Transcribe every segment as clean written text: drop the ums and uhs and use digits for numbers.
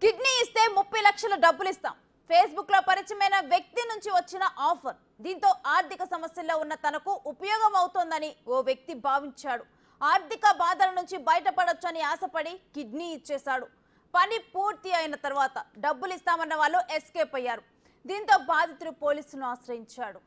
Kidney ఇస్తే 30 లక్షల డబ్బులు ఇస్తాం. ఫేస్బుక్ లో పరిచయమైన వ్యక్తి నుంచి వచ్చిన ఆఫర్. దీంతో ఆర్థిక సమస్యల్లో ఉన్న తనకు ఉపయోగం అవుతోందని ఓ వ్యక్తి భావించాడు. ఆర్థిక బాధల నుంచి బయటపడొచ్చని ఆశపడి కిడ్నీ ఇచ్చేశాడు. పని పూర్తి అయిన తర్వాత డబ్బులు ఇస్తామన్న వాళ్ళు ఎస్కేప్ అయ్యారు. దీంతో బాధితుడు పోలీసులను ఆశ్రయించాడు.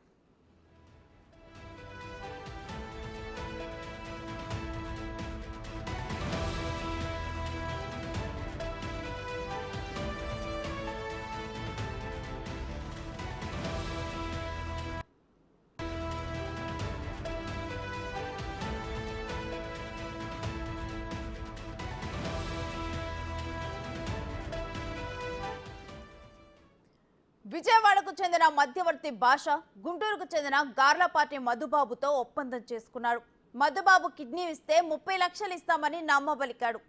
విజయవాడకు చెందిన మధ్యవర్తి భాష గుంటూరుకు చెందిన గార్లపాటి మధుబాబుతో ఒప్పందం చేసుకున్నాడు. మధుబాబు కిడ్నీ ఇస్తే 30 లక్షలు ఇస్తామని నమ్మబలికాడు.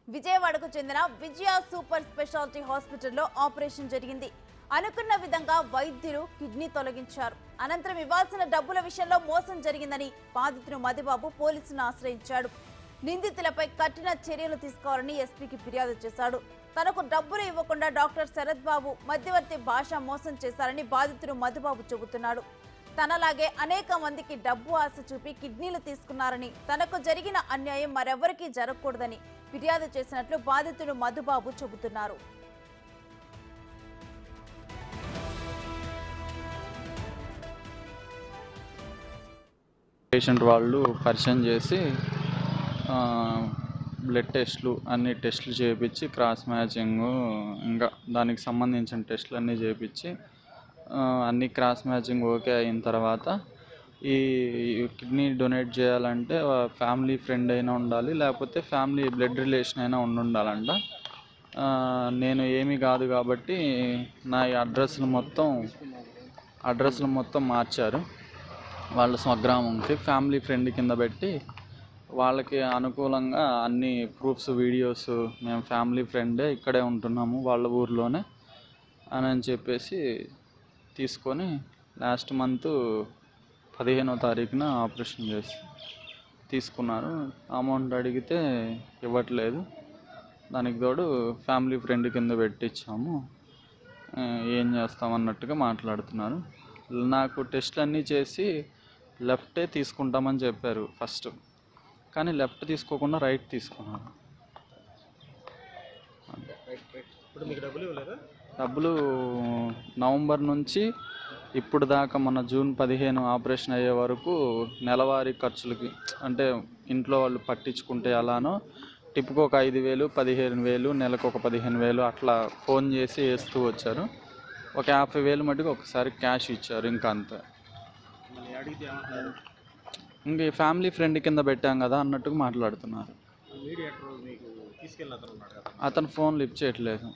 విజయవాడకు చెందిన విజయ సూపర్ స్పెషాలిటీ హాస్పిటల్లో ఆపరేషన్ జరిగింది. అనుకున్న విధంగా వైద్యులు కిడ్నీ తొలగించారు. అనంతరం ఇవ్వాల్సిన డబ్బుల విషయంలో మోసం జరిగిందని బాధితుడు మధుబాబు పోలీసులను ఆశ్రయించాడు. నిందితులపై కఠిన చర్యలు తీసుకోవాలని ఎస్పీకి ఫిర్యాదు చేశాడు. తనకు డబ్బులు ఇవ్వకుండా డాక్టర్ శరత్ బాబు మధ్యవర్తి భాష మోసం చేశారని బాధితుడు మధుబాబు చెబుతున్నాడు. తనలాగే అనేక మందికి డబ్బు ఆశ చూపి కిడ్నీలు తీసుకున్నారని, తనకు జరిగిన అన్యాయం మరెవరికీ జరగకూడదని ఫిర్యాదు చేసినట్లు బాధితుడు మధుబాబు చెబుతున్నారు. పేషెంట్ వాళ్ళు పరిచయం చేసి బ్లడ్ టెస్ట్లు అన్ని టెస్టులు చేయించి క్రాస్ మ్యాచింగ్ ఇంకా దానికి సంబంధించిన టెస్టులు అన్నీ చేయించి అన్ని క్రాస్ మ్యాచింగ్ ఓకే అయిన తర్వాత ఈ కిడ్నీ డొనేట్ చేయాలంటే ఫ్యామిలీ ఫ్రెండ్ అయినా ఉండాలి, లేకపోతే ఫ్యామిలీ బ్లడ్ రిలేషన్ అయినా ఉండాలంట. నేను ఏమీ కాదు కాబట్టి నా అడ్రస్లు మొత్తం మార్చారు. వాళ్ళ స్వగ్రామంకి ఫ్యామిలీ ఫ్రెండ్ కింద పెట్టి వాళ్ళకి అనుకూలంగా అన్ని ప్రూఫ్స్ వీడియోస్ మేము ఫ్యామిలీ ఫ్రెండే ఇక్కడే ఉంటున్నాము వాళ్ళ ఊర్లోనే అని చెప్పేసి తీసుకొని లాస్ట్ మంత్ 15వ తారీఖున ఆపరేషన్ చేసి తీసుకున్నారు. అమౌంట్ అడిగితే ఇవ్వట్లేదు. దానికి తోడు ఫ్యామిలీ ఫ్రెండ్ కింద పెట్టించాము, ఏం చేస్తామన్నట్టుగా మాట్లాడుతున్నారు. నాకు టెస్ట్లు అన్నీ చేసి లెఫ్టే తీసుకుంటామని చెప్పారు ఫస్ట్, కానీ లెఫ్ట్ తీసుకోకుండా రైట్ తీసుకున్నాను. డబ్బులు నవంబర్ నుంచి ఇప్పుడు దాకా మన జూన్ 15 ఆపరేషన్ అయ్యే వరకు నెలవారీ ఖర్చులకి, అంటే ఇంట్లో వాళ్ళు పట్టించుకుంటే అలానో టిప్కి ఒక 5,000, 15,000, నెలకు ఒక 15,000 అట్లా ఫోన్ చేసి వేస్తూ వచ్చారు. ఒక 50,000 మటుకు ఒకసారి క్యాష్ ఇచ్చారు. ఇంకా అంతే. ఇంక ఫ్యామిలీ ఫ్రెండ్ కింద పెట్టాం కదా అన్నట్టుగా మాట్లాడుతున్నారు. అతను ఫోన్ లిఫ్ట్ చేయట్లేదు.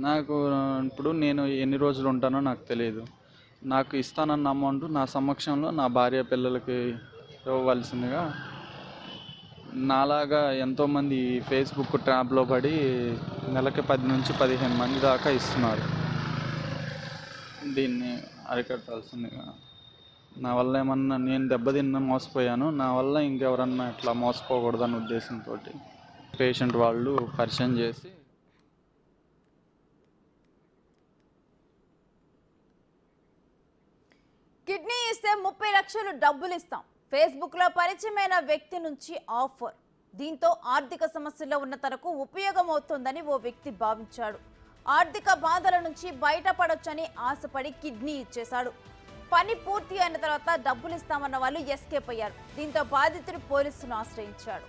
నాకు ఇప్పుడు నేను ఎన్ని రోజులు ఉంటానో నాకు తెలియదు. నాకు ఇస్తానన్న అమౌంట్ నా సమక్షంలో నా భార్య పిల్లలకి ఇవ్వవలసిందిగా, నాలాగా ఎంతోమంది ఫేస్బుక్ ట్రాప్లో పడి నెలకి 10 నుంచి 15 మంది దాకా ఇస్తున్నారు. దీన్ని అరికట్టాల్సిందిగా. నా వల్ల ఏమన్నా నేను దెబ్బతిన్నా మోసపోయాను, నా వల్ల ఇంకెవరన్నా ఇట్లా మోసపోకూడదన్న ఉద్దేశంతో పేషెంట్ వాళ్ళు పరిచయం చేసి కిడ్నీ ఇస్తే 30 లక్షలు డబ్బులు ఇస్తాం. ఫేస్బుక్ లో పరిచయమైన వ్యక్తి నుంచి ఆఫర్. దీంతో ఆర్థిక సమస్యల్లో ఉన్న తనకు ఉపయోగం అవుతోందని ఓ వ్యక్తి భావించాడు. ఆర్థిక బాధల నుంచి బయటపడొచ్చని ఆశపడి కిడ్నీ ఇచ్చేశాడు. పని పూర్తి అయిన తర్వాత డబ్బులు ఇస్తామన్న వాళ్ళు ఎస్కేప్ అయ్యారు. దీంతో బాధితుడు పోలీసులను ఆశ్రయించాడు.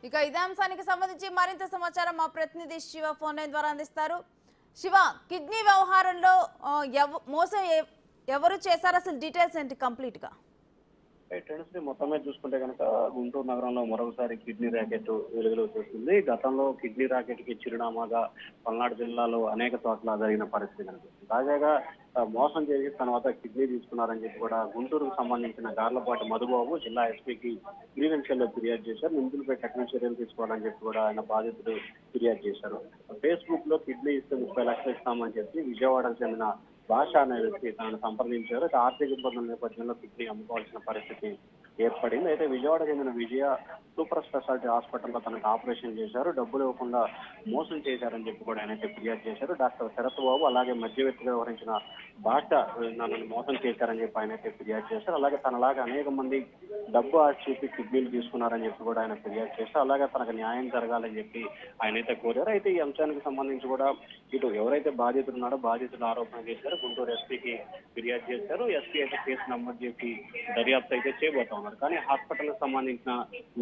ఇక ఇదే అంశానికి సంబంధించి మరింత సమాచారం మా ప్రతినిధి శివ ఫోన్ లైన్ ద్వారా అందిస్తారు. శివ, కిడ్నీ వ్యవహారంలో మోసం ఎవరు చేశారు, అసలు డీటెయిల్స్ ఏంటి కంప్లీట్ గా? మొత్తం మీద చూసుకుంటే కనుక గుంటూరు నగరంలో మరొకసారి కిడ్నీ ర్యాకెట్ వెలుగులోకి వస్తుంది. గతంలో కిడ్నీ ర్యాకెట్ కి చిరునామాగా పల్నాడు జిల్లాలో అనేక చోట్ల జరిగిన పరిస్థితి కనిపిస్తుంది. తాజాగా మోసం చేసి తర్వాత కిడ్నీ తీసుకున్నారని చెప్పి కూడా గుంటూరుకు సంబంధించిన గార్లపాటి మధుబాబు జిల్లా ఎస్పీకి గ్రీవెన్షియల్లో ఫిర్యాదు చేశారు. నిందితులపై కఠిన చర్యలు తీసుకోవాలని చెప్పి కూడా ఆయన బాధితుడు ఫిర్యాదు చేశారు. ఫేస్బుక్ లో కిడ్నీ ఇస్తే 30 లక్షలు ఇస్తామని చెప్పి విజయవాడకు చెందిన భాష అనే వ్యక్తి తనను సంప్రదించారు. ఆర్థిక ఇబ్బందుల నేపథ్యంలో కిడ్నీ అమ్ముకోవాల్సిన పరిస్థితి ఏర్పడింది. అయితే విజయవాడకు చెందిన విజయ సూపర్ స్పెషాలిటీ హాస్పిటల్లో తనకు ఆపరేషన్ చేశారు. డబ్బులు ఇవ్వకుండా మోసం చేశారని చెప్పి కూడా ఆయనైతే ఫిర్యాదు చేశారు. డాక్టర్ శరత్ బాబు అలాగే మధ్యవర్తిగా వ్యవహరించిన భాష నన్ను మోసం చేశారని చెప్పి ఆయనైతే ఫిర్యాదు చేశారు. అలాగే తనలాగా అనేక మంది డబ్బు ఆశ చూపి కిడ్నీలు తీసుకున్నారని చెప్పి కూడా ఆయన ఫిర్యాదు చేశారు. అలాగే తనకు న్యాయం జరగాలని చెప్పి ఆయనైతే కోరారు. అయితే ఈ అంశానికి సంబంధించి కూడా ఇటు ఎవరైతే బాధితులు ఉన్నారో బాధితులు ఆరోపణ చేశారో గుంటూరు ఎస్పీకి ఫిర్యాదు చేశారు. ఎస్పీ అయితే కేసు నమోదు చేసి దర్యాప్తు అయితే చేయబోతా ఉన్నారు. కానీ హాస్పిటల్కి సంబంధించిన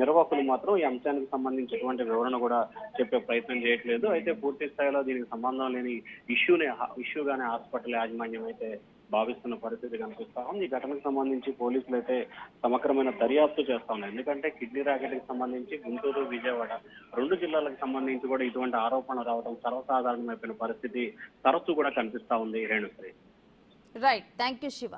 నిర్వాహకులు మాత్రం ఈ అంశానికి సంబంధించి ఎటువంటి వివరణ కూడా చెప్పే ప్రయత్నం చేయట్లేదు. అయితే పూర్తి స్థాయిలో దీనికి సంబంధం లేని ఇష్యూగానే హాస్పిటల్ యాజమాన్యం అయితే భావిస్తున్న పరిస్థితి కనిపిస్తా ఉంది. ఈ ఘటనకు సంబంధించి పోలీసులు అయితే సమగ్రమైన దర్యాప్తు చేస్తా ఉన్నారు. ఎందుకంటే కిడ్నీ ర్యాకెట్కి సంబంధించి గుంటూరు, విజయవాడ 2 జిల్లాలకు సంబంధించి కూడా ఇటువంటి ఆరోపణలు రావడం సర్వసాధారణమైపోయిన పరిస్థితి తరచూ కూడా కనిపిస్తా ఉంది. Renusri. Right, thank you Shiva.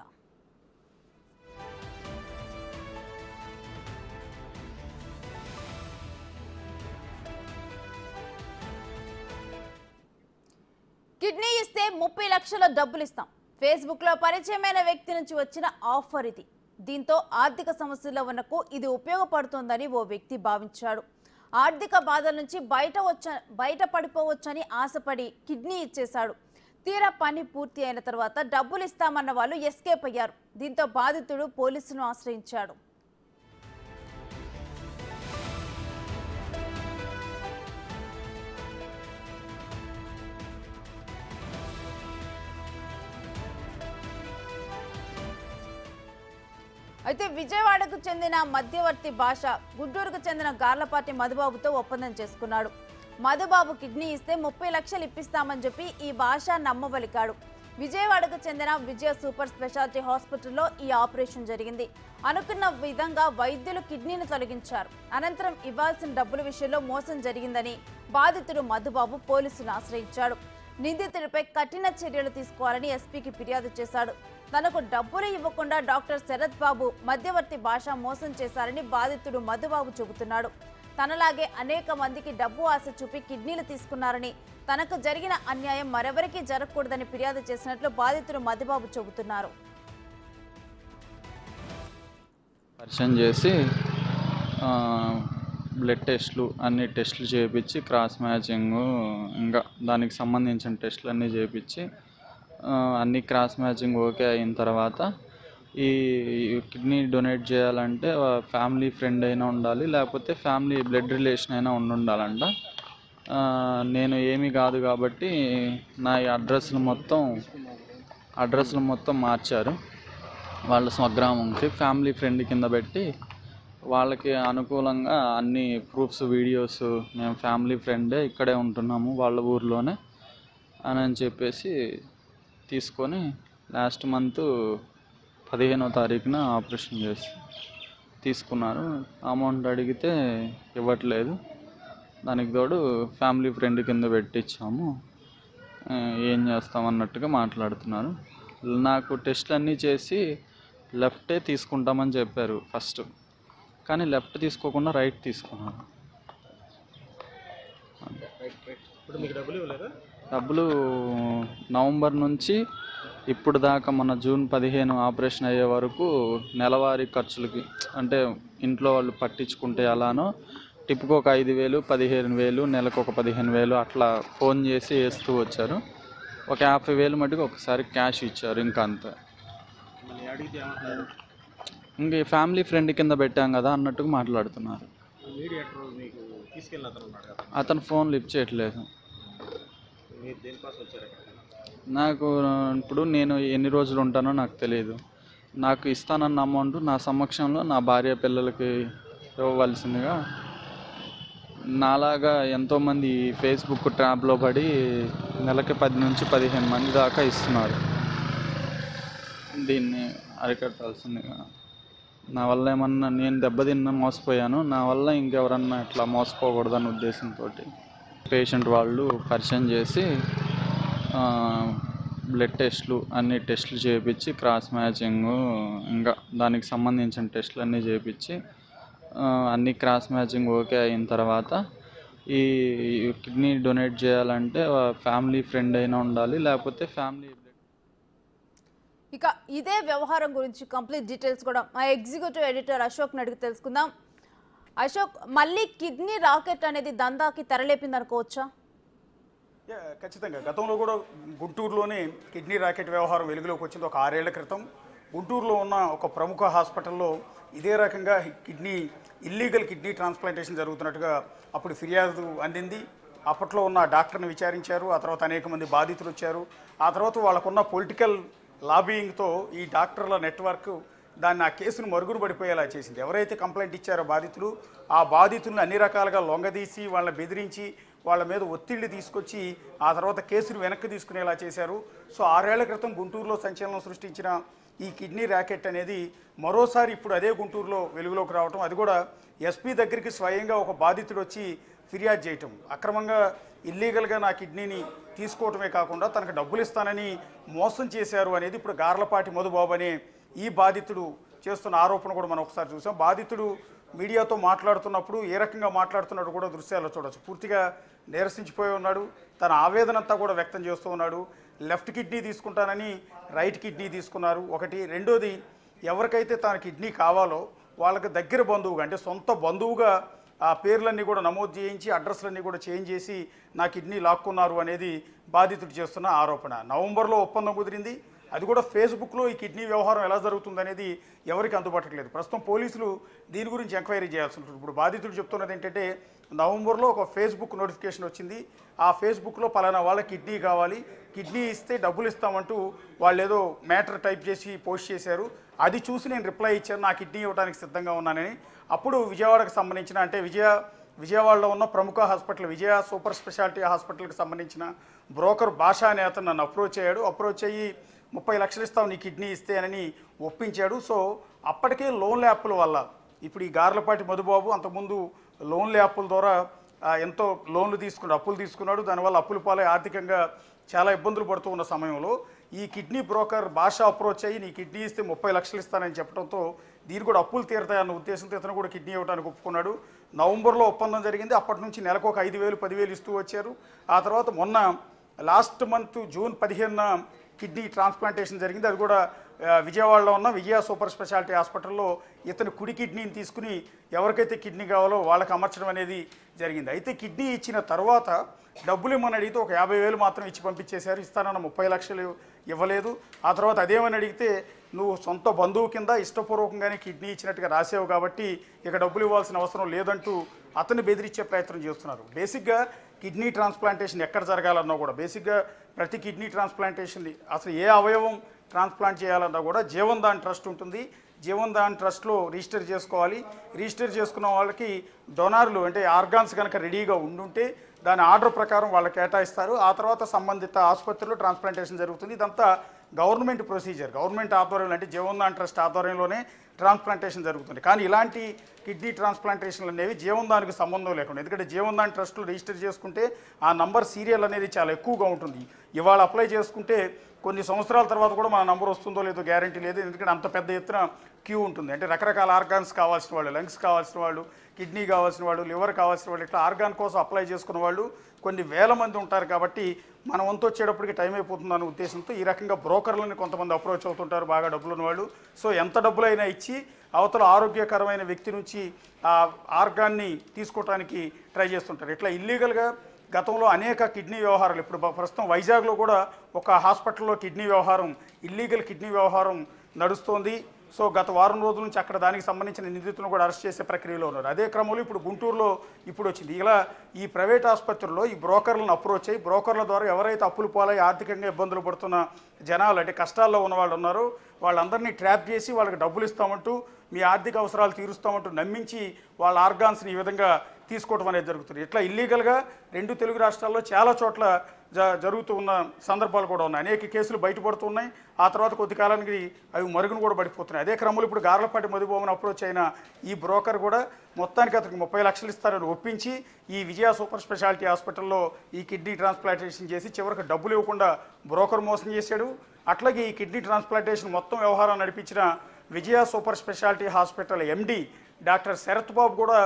Kidney ఇస్తే 30 లక్షల డబ్బులు ఇస్తాం. ఫేస్బుక్ లో పరిచయమైన వ్యక్తి నుంచి వచ్చిన ఆఫర్ ఇది. దీంతో ఆర్థిక సమస్యల్లో ఉన్నకు ఇది ఉపయోగపడుతోందని ఓ వ్యక్తి భావించాడు. ఆర్థిక బాధల నుంచి బయటపడిపోవచ్చని ఆశపడి కిడ్నీ ఇచ్చేశాడు. తీరా పని పూర్తి అయిన తర్వాత డబ్బులు ఇస్తామన్న వాళ్ళు ఎస్కేప్ అయ్యారు. దీంతో బాధితుడు పోలీసులను ఆశ్రయించాడు. అయితే విజయవాడకు చెందిన మధ్యవర్తి భాష గుంటూరుకు చెందిన గార్లపాటి మధుబాబుతో ఒప్పందం చేసుకున్నాడు. మధుబాబు కిడ్నీ ఇస్తే 30 లక్షలు ఇప్పిస్తామని చెప్పి ఈ భాష నమ్మబలికాడు. విజయవాడకు చెందిన విజయ సూపర్ స్పెషాలిటీ హాస్పిటల్లో ఈ ఆపరేషన్ జరిగింది. అనుకున్న విధంగా వైద్యులు కిడ్నీని తొలగించారు. అనంతరం ఇవ్వాల్సిన డబ్బుల విషయంలో మోసం జరిగిందని బాధితుడు మధుబాబు పోలీసులను ఆశ్రయించాడు. నిందితుడిపై కఠిన చర్యలు తీసుకోవాలని ఎస్పీకి ఫిర్యాదు చేశాడు. తనకు డబ్బులు ఇవ్వకుండా డాక్టర్ శరత్ బాబు మధ్యవర్తి భాష మోసం చేశారని బాధితుడు మధుబాబు చెబుతున్నాడు. తనలాగే అనేక మందికి డబ్బు ఆశ చూపి కిడ్నీలు తీసుకున్నారని, తనకు జరిగిన అన్యాయం మరెవరికీ జరగకూడదని ఫిర్యాదు చేసినట్లు బాధితుడు మధుబాబు చెబుతున్నారు. పరిచయం చేసి బ్లడ్ టెస్ట్లు అన్ని టెస్టులు చేయించి క్రాస్ మ్యాచింగ్ ఇంకా దానికి సంబంధించిన టెస్టులు అన్నీ చేయించి అన్ని క్రాస్ మ్యాచింగ్ ఓకే అయిన తర్వాత ఈ కిడ్నీ డొనేట్ చేయాలంటే ఫ్యామిలీ ఫ్రెండ్ అయినా ఉండాలి, లేకపోతే ఫ్యామిలీ బ్లడ్ రిలేషన్ అయినా ఉండాలంట. నేను ఏమీ కాదు కాబట్టి నా అడ్రస్లు మొత్తం మార్చారు. వాళ్ళ స్వగ్రామంకి ఫ్యామిలీ ఫ్రెండ్ కింద పెట్టి వాళ్ళకి అనుకూలంగా అన్ని ప్రూఫ్స్, వీడియోస్, మేము ఫ్యామిలీ ఫ్రెండే ఇక్కడే ఉంటున్నాము వాళ్ళ ఊర్లోనే అని చెప్పేసి తీసుకొని లాస్ట్ మంత్ 15వ తారీఖున ఆపరేషన్ చేసి తీసుకున్నారు. అమౌంట్ అడిగితే ఇవ్వట్లేదు. దానికి తోడు ఫ్యామిలీ ఫ్రెండ్ కింద పెట్టించాము, ఏం చేస్తామన్నట్టుగా మాట్లాడుతున్నారు. నాకు టెస్ట్లు అన్నీ చేసి లెఫ్టే తీసుకుంటామని చెప్పారు ఫస్ట్, కానీ లెఫ్ట్ తీసుకోకుండా రైట్ తీసుకున్నాను. డబ్బులు నవంబర్ నుంచి ఇప్పుడు దాకా మన జూన్ 15 ఆపరేషన్ అయ్యే వరకు నెలవారీ ఖర్చులకి, అంటే ఇంట్లో వాళ్ళు పట్టించుకుంటే అలానో టిప్కి ఒక 5,000, 15,000, నెలకు ఒక 15,000 అట్లా ఫోన్ చేసి వేస్తూ వచ్చారు. ఒక 50,000 మటుకు ఒకసారి క్యాష్ ఇచ్చారు. ఇంకా అంతే. ఇంక ఫ్యామిలీ ఫ్రెండ్ కింద పెట్టాం కదా అన్నట్టుగా మాట్లాడుతున్నారు. అతను ఫోన్ లిఫ్ట్ చేయట్లేదు. నాకు ఇప్పుడు నేను ఎన్ని రోజులు ఉంటానో నాకు తెలియదు. నాకు ఇస్తానన్న అమౌంట్ నా సమక్షంలో నా భార్య పిల్లలకి ఇవ్వవలసిందిగా, నాలాగా ఎంతోమంది ఫేస్బుక్ ట్రాప్లో పడి నెలకి 10 నుంచి 15 మంది దాకా ఇస్తున్నారు. దీన్ని అరికట్టాల్సిందిగా. నా వల్ల ఏమన్నా నేను దెబ్బతిన్న మోసపోయాను, నా వల్ల ఇంకెవరన్నా ఇట్లా మోసపోకూడదన్న ఉద్దేశంతో పేషెంట్ వాళ్ళు పరిచయం చేసి బ్లడ్ టెస్ట్లు అన్ని టెస్టులు చేయించి క్రాస్ మ్యాచింగ్ ఇంకా దానికి సంబంధించిన టెస్టులు అన్నీ చేయించి అన్ని క్రాస్ మ్యాచింగ్ ఓకే అయిన తర్వాత ఈ కిడ్నీ డొనేట్ చేయాలంటే ఫ్యామిలీ ఫ్రెండ్ అయినా ఉండాలి, లేకపోతే ఫ్యామిలీ. ఇక ఇదే వ్యవహారం గురించి కంప్లీట్ డీటెయిల్స్ కూడా మా ఎగ్జిక్యూటివ్ ఎడిటర్ అశోక్ అడిగి తెలుసుకుందాం. అశోక్, మళ్ళీ కిడ్నీ రాకెట్ అనేది దందాకి తెరలేపింది అనుకోవచ్చా? ఖచ్చితంగా గతంలో కూడా గుంటూరులోనే కిడ్నీ రాకెట్ వ్యవహారం వెలుగులోకి వచ్చింది. ఒక 6 ఏళ్ల క్రితం గుంటూరులో ఉన్న ఒక ప్రముఖ హాస్పిటల్లో ఇదే రకంగా ఇల్లీగల్ కిడ్నీ ట్రాన్స్ప్లాంటేషన్ జరుగుతున్నట్టుగా అప్పుడు ఫిర్యాదు అందింది. అప్పట్లో ఉన్న డాక్టర్ని విచారించారు. ఆ తర్వాత అనేక మంది బాధితులు వచ్చారు. ఆ తర్వాత వాళ్ళకున్న పొలిటికల్ లాబియింగ్తో ఈ డాక్టర్ల నెట్వర్క్ దాన్ని ఆ కేసును మరుగున పడిపోయేలా చేసింది. ఎవరైతే కంప్లైంట్ ఇచ్చారో బాధితులు, ఆ బాధితులను అన్ని రకాలుగా లొంగదీసి వాళ్ళని బెదిరించి వాళ్ళ మీద ఒత్తిళ్లు తీసుకొచ్చి ఆ తర్వాత కేసును వెనక్కి తీసుకునేలా చేశారు. సో 6 ఏళ్ల క్రితం గుంటూరులో సంచలనం సృష్టించిన ఈ కిడ్నీ ర్యాకెట్ అనేది మరోసారి ఇప్పుడు అదే గుంటూరులో వెలుగులోకి రావటం, అది కూడా ఎస్పీ దగ్గరికి స్వయంగా ఒక బాధితుడు వచ్చి ఫిర్యాదు చేయటం, అక్రమంగా ఇల్లీగల్గా నా కిడ్నీని తీసుకోవటమే కాకుండా తనకు డబ్బులు ఇస్తానని మోసం చేశారు అనేది ఇప్పుడు గార్లపాటి మధుబాబు అనే ఈ బాధితుడు చేస్తున్న ఆరోపణ కూడా మనం ఒకసారి చూసాం. బాధితుడు మీడియాతో మాట్లాడుతున్నప్పుడు ఏ రకంగా మాట్లాడుతున్నట్టు కూడా దృశ్యాల్లో చూడవచ్చు. పూర్తిగా నీరసించిపోయి ఉన్నాడు. తన ఆవేదన అంతా కూడా వ్యక్తం చేస్తూ ఉన్నాడు. లెఫ్ట్ కిడ్నీ తీసుకుంటానని రైట్ కిడ్నీ తీసుకున్నారు ఒకటి. రెండోది, ఎవరికైతే తన కిడ్నీ కావాలో వాళ్ళకి దగ్గర బంధువుగా, అంటే సొంత బంధువుగా ఆ పేర్లన్నీ కూడా నమోదు చేయించి అడ్రస్లన్నీ కూడా చేంజ్ చేసి నా కిడ్నీ లాక్కున్నారు అనేది బాధితుడు చేస్తున్న ఆరోపణ. నవంబర్లో ఒప్పందం కుదిరింది. అది కూడా ఫేస్బుక్లో ఈ కిడ్నీ వ్యవహారం ఎలా జరుగుతుంది అనేది ఎవరికి అందుబాటులేదు. ప్రస్తుతం పోలీసులు దీని గురించి ఎంక్వైరీ చేయాల్సి ఉంటుంది. ఇప్పుడు బాధితుడు చెప్తున్నది ఏంటంటే, నవంబర్లో ఒక ఫేస్బుక్ నోటిఫికేషన్ వచ్చింది. ఆ ఫేస్బుక్లో పలానా వాళ్ళ కిడ్నీ కావాలి, కిడ్నీ ఇస్తే డబ్బులు ఇస్తామంటూ వాళ్ళు ఏదో మ్యాటర్ టైప్ చేసి పోస్ట్ చేశారు. అది చూసి నేను రిప్లై ఇచ్చాను, నా కిడ్నీ ఇవ్వడానికి సిద్ధంగా ఉన్నానని. అప్పుడు విజయవాడకు సంబంధించిన, అంటే విజయవాడలో ఉన్న ప్రముఖ హాస్పిటల్ విజయ సూపర్ స్పెషాలిటీ హాస్పిటల్కి సంబంధించిన బ్రోకర్ భాషా అనే అతను నన్ను అప్రోచ్ అయ్యి 30 లక్షలు ఇస్తావు నీ కిడ్నీ ఇస్తే అని ఒప్పించాడు. సో అప్పటికే లోన్ యాప్ల వల్ల ఇప్పుడు ఈ గార్లపాటి మధుబాబు అంతకుముందు లోన్ల యాప్ల ద్వారా ఎంతో లోన్లు తీసుకున్నాడు, అప్పులు తీసుకున్నాడు. దానివల్ల అప్పుల పాలై ఆర్థికంగా చాలా ఇబ్బందులు పడుతూ ఉన్న సమయంలో ఈ కిడ్నీ బ్రోకర్ భాష అప్రోచ్ అయ్యి నీ కిడ్నీ ఇస్తే 30 లక్షలు ఇస్తానని చెప్పడంతో దీని కూడా అప్పులు తీరుతాయన్న ఉద్దేశంతో ఇతను కూడా కిడ్నీ ఇవ్వడానికి ఒప్పుకున్నాడు. నవంబర్లో ఒప్పందం జరిగింది. అప్పటి నుంచి నెలకు ఒక 5,000 10,000 ఇస్తూ వచ్చారు. ఆ తర్వాత మొన్న లాస్ట్ మంత్ జూన్ 15న కిడ్నీ ట్రాన్స్ప్లాంటేషన్ జరిగింది. అది కూడా విజయవాడలో ఉన్న విజయ సూపర్ స్పెషాలిటీ హాస్పిటల్లో ఇతను కుడి కిడ్నీని తీసుకుని ఎవరికైతే కిడ్నీ కావాలో వాళ్ళకి అమర్చడం అనేది జరిగింది. అయితే కిడ్నీ ఇచ్చిన తర్వాత డబ్బులు ఇమ్మని అడిగితే ఒక 50,000 మాత్రం ఇచ్చి పంపించేశారు. ఇస్తానన్న 30 లక్షలు ఇవ్వలేదు. ఆ తర్వాత అదేమని అడిగితే, నువ్వు సొంత బంధువు కింద ఇష్టపూర్వకంగానే కిడ్నీ ఇచ్చినట్టుగా రాసావు కాబట్టి ఇక డబ్బులు ఇవ్వాల్సిన అవసరం లేదంటూ అతన్ని బెదిరించే ప్రయత్నం చేస్తున్నారు. బేసిక్గా కిడ్నీ ట్రాన్స్ప్లాంటేషన్ ఎక్కడ జరగాలన్నా కూడా, బేసిక్గా ప్రతి కిడ్నీ ట్రాన్స్ప్లాంటేషన్ అసలు ఏ అవయవం ట్రాన్స్ప్లాంట్ చేయాలన్నా కూడా జీవన్ దాన్ ట్రస్ట్ ఉంటుంది. జీవన్ దాన్ ట్రస్ట్లో రిజిస్టర్ చేసుకోవాలి. రిజిస్టర్ చేసుకున్న వాళ్ళకి డొనార్లు, అంటే ఆర్గాన్స్ కనుక రెడీగా ఉండుంటే దాని ఆర్డర్ ప్రకారం వాళ్ళు కేటాయిస్తారు. ఆ తర్వాత సంబంధిత ఆసుపత్రిలో ట్రాన్స్ప్లాంటేషన్ జరుగుతుంది. ఇదంతా గవర్నమెంట్ ప్రొసీజర్, గవర్నమెంట్ ఆధ్వర్యంలో, అంటే జీవన్ దాన్ ట్రస్ట్ ఆధ్వర్యంలోనే ట్రాన్స్ప్లాంటేషన్ జరుగుతుంది. కానీ ఇలాంటి కిడ్నీ ట్రాన్స్ప్లాంటేషన్లు అనేవి జీవన్ దానికి సంబంధం లేకుండా, ఎందుకంటే జీవన్ దాన్ ట్రస్ట్లో రిజిస్టర్ చేసుకుంటే ఆ నంబర్ సీరియల్ అనేది చాలా ఎక్కువగా ఉంటుంది. ఇవాళ అప్లై చేసుకుంటే కొన్ని సంవత్సరాల తర్వాత కూడా మన నంబర్ వస్తుందో లేదో గ్యారంటీ లేదు. ఎందుకంటే అంత పెద్ద ఎత్తున క్యూ ఉంటుంది. అంటే రకరకాల ఆర్గాన్స్ కావాల్సిన వాళ్ళు, లంగ్స్ కావాల్సిన వాళ్ళు, కిడ్నీ కావాల్సిన వాళ్ళు, లివర్ కావాల్సిన వాళ్ళు, ఇట్లా ఆర్గాన్ కోసం అప్లై చేసుకున్న వాళ్ళు కొన్ని వేల మంది ఉంటారు. కాబట్టి మన వంతు వచ్చేటప్పటికి టైం అయిపోతుందన్న ఉద్దేశంతో ఈ రకంగా బ్రోకర్లను కొంతమంది అప్రోచ్ అవుతుంటారు, బాగా డబ్బులు ఉన్న వాళ్ళు. సో ఎంత డబ్బులైనా ఇచ్చి అవతల ఆరోగ్యకరమైన వ్యక్తి నుంచి ఆ ఆర్గాన్ని తీసుకోవడానికి ట్రై చేస్తుంటారు. ఇట్లా ఇల్లీగల్గా గతంలో అనేక కిడ్నీ వ్యవహారాలు, ఇప్పుడు ప్రస్తుతం వైజాగ్లో కూడా ఒక హాస్పిటల్లో కిడ్నీ వ్యవహారం, ఇల్లీగల్ కిడ్నీ వ్యవహారం నడుస్తోంది. సో గత వారం రోజుల నుంచి అక్కడ దానికి సంబంధించిన నిందితులను కూడా అరెస్ట్ చేసే ప్రక్రియలో ఉన్నారు. అదే క్రమంలో ఇప్పుడు గుంటూరులో ఇప్పుడు వచ్చింది. ఇలా ఈ ప్రైవేట్ ఆసుపత్రుల్లో ఈ బ్రోకర్లను అప్రోచ్ అయ్యి, బ్రోకర్ల ద్వారా ఎవరైతే అప్పులు పాలై ఆర్థికంగా ఇబ్బందులు పడుతున్న జనాలు, అంటే కష్టాల్లో ఉన్న వాళ్ళు ఉన్నారో వాళ్ళందరినీ ట్రాప్ చేసి వాళ్ళకి డబ్బులు ఇస్తామంటూ, మీ ఆర్థిక అవసరాలు తీరుస్తామంటూ నమ్మించి వాళ్ళ ఆర్గాన్స్ని ఈ విధంగా తీసుకోవడం అనేది జరుగుతుంది. ఇట్లా ఇల్లీగల్గా 2 తెలుగు రాష్ట్రాల్లో చాలా చోట్ల జరుగుతూ ఉన్న సందర్భాలు కూడా ఉన్నాయి. అనేక కేసులు బయటపడుతున్నాయి. ఆ తర్వాత కొద్ది కాలానికి అవి మరుగున కూడా పడిపోతున్నాయి. అదే క్రమంలో ఇప్పుడు గార్లపాటి మధుబాబును అప్రోచ్ అయిన ఈ బ్రోకర్ కూడా మొత్తానికి అతనికి 30 లక్షలు ఇస్తారని ఒప్పించి ఈ విజయ సూపర్ స్పెషాలిటీ హాస్పిటల్లో ఈ కిడ్నీ ట్రాన్స్ప్లాంటేషన్ చేసి చివరికి డబ్బులు ఇవ్వకుండా బ్రోకర్ మోసం చేశాడు. అట్లాగే ఈ కిడ్నీ ట్రాన్స్ప్లాంటేషన్ మొత్తం వ్యవహారం నడిపించిన Vijaya super specialty hospital MD doctor Sarath Babu కూడా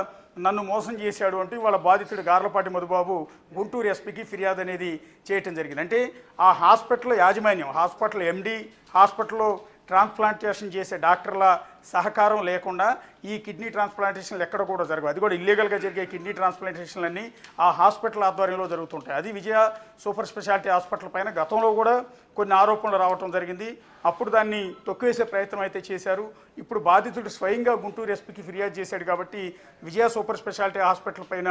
నన్ను మోసం చేశాడు అంటూ వాళ్ళ బాధితుడు గార్లపాటి మధుబాబు గుంటూరు ఎస్పీకి ఫిర్యాదు అనేది చేయటం జరిగింది. అంటే ఆ హాస్పిటల్ యాజమాన్యం, హాస్పిటల్ ఎండి, హాస్పిటల్లో ట్రాన్స్ప్లాంటేషన్ చేసే డాక్టర్ల సహకారం లేకుండా ఈ కిడ్నీ ట్రాన్స్ప్లాంటేషన్లు ఎక్కడ కూడా జరగవు. అది కూడా ఇల్లీగల్గా జరిగే కిడ్నీ ట్రాన్స్ప్లాంటేషన్లన్నీ ఆ హాస్పిటల్ ఆధ్వర్యంలో జరుగుతుంటాయి. అది విజయ సూపర్ స్పెషాలిటీ హాస్పిటల్ పైన గతంలో కూడా కొన్ని ఆరోపణలు రావటం జరిగింది. అప్పుడు దాన్ని తొక్కివేసే ప్రయత్నం అయితే చేశారు. ఇప్పుడు బాధితుడు స్వయంగా గుంటూరు ఎస్పీకి ఫిర్యాదు చేశాడు కాబట్టి విజయ సూపర్ స్పెషాలిటీ హాస్పిటల్ పైన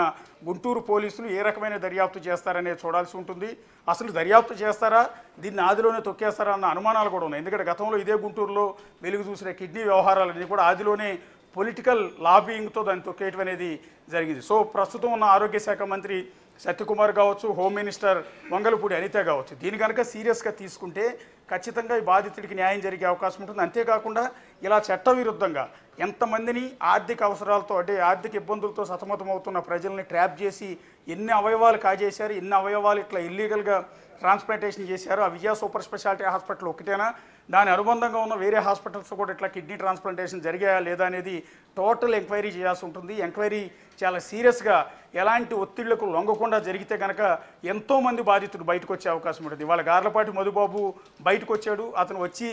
గుంటూరు పోలీసులు ఏ రకమైన దర్యాప్తు చేస్తారనేది చూడాల్సి ఉంటుంది. అసలు దర్యాప్తు చేస్తారా, దీన్ని ఆదిలోనే తొక్కేస్తారా అన్న అనుమానాలు కూడా ఉన్నాయి. ఎందుకంటే గతంలో ఇదే గుంటూరులో వెలుగు చూసిన కిడ్నీ వ్యవహారాలన్నీ కూడా ఆదిలోనే పొలిటికల్ లాబింగ్తో దాన్ని తొక్కేయటం అనేది జరిగింది. సో ప్రస్తుతం ఉన్న ఆరోగ్య శాఖ మంత్రి సత్యకుమార్ కావచ్చు, హోమ్ మినిస్టర్ వంగలపూడి అనిత కావచ్చు, దీని కనుక సీరియస్గా తీసుకుంటే ఖచ్చితంగా ఈ బాధితుడికి న్యాయం జరిగే అవకాశం ఉంటుంది. అంతేకాకుండా ఇలా చట్టవిరుద్ధంగా ఎంతమందిని ఆర్థిక అవసరాలతో అంటే ఆర్థిక ఇబ్బందులతో సతమతమవుతున్న ప్రజల్ని ట్రాప్ చేసి ఎన్ని అవయవాలు కాజేశారు, ఎన్ని అవయవాలు ఇట్లా ఇల్లీగల్గా ట్రాన్స్ప్లాంటేషన్ చేశారు. ఆ విజయ సూపర్ స్పెషాలిటీ హాస్పిటల్ ఒకటేనా, దాని అనుబంధంగా ఉన్న వేరే హాస్పిటల్స్ కూడా ఇట్లా కిడ్నీ ట్రాన్స్ప్లాంటేషన్ జరిగాయా లేదా అనేది టోటల్ ఎంక్వైరీ చేయాల్సి ఉంటుంది. ఎంక్వైరీ చాలా సీరియస్గా ఎలాంటి ఒత్తిళ్లకు లొంగకుండా జరిగితే కనుక ఎంతోమంది బాధితులు బయటకు వచ్చే అవకాశం ఉంటుంది. వాళ్ళ గార్లపాటి మధుబాబు బయటకు వచ్చాడు. అతను వచ్చి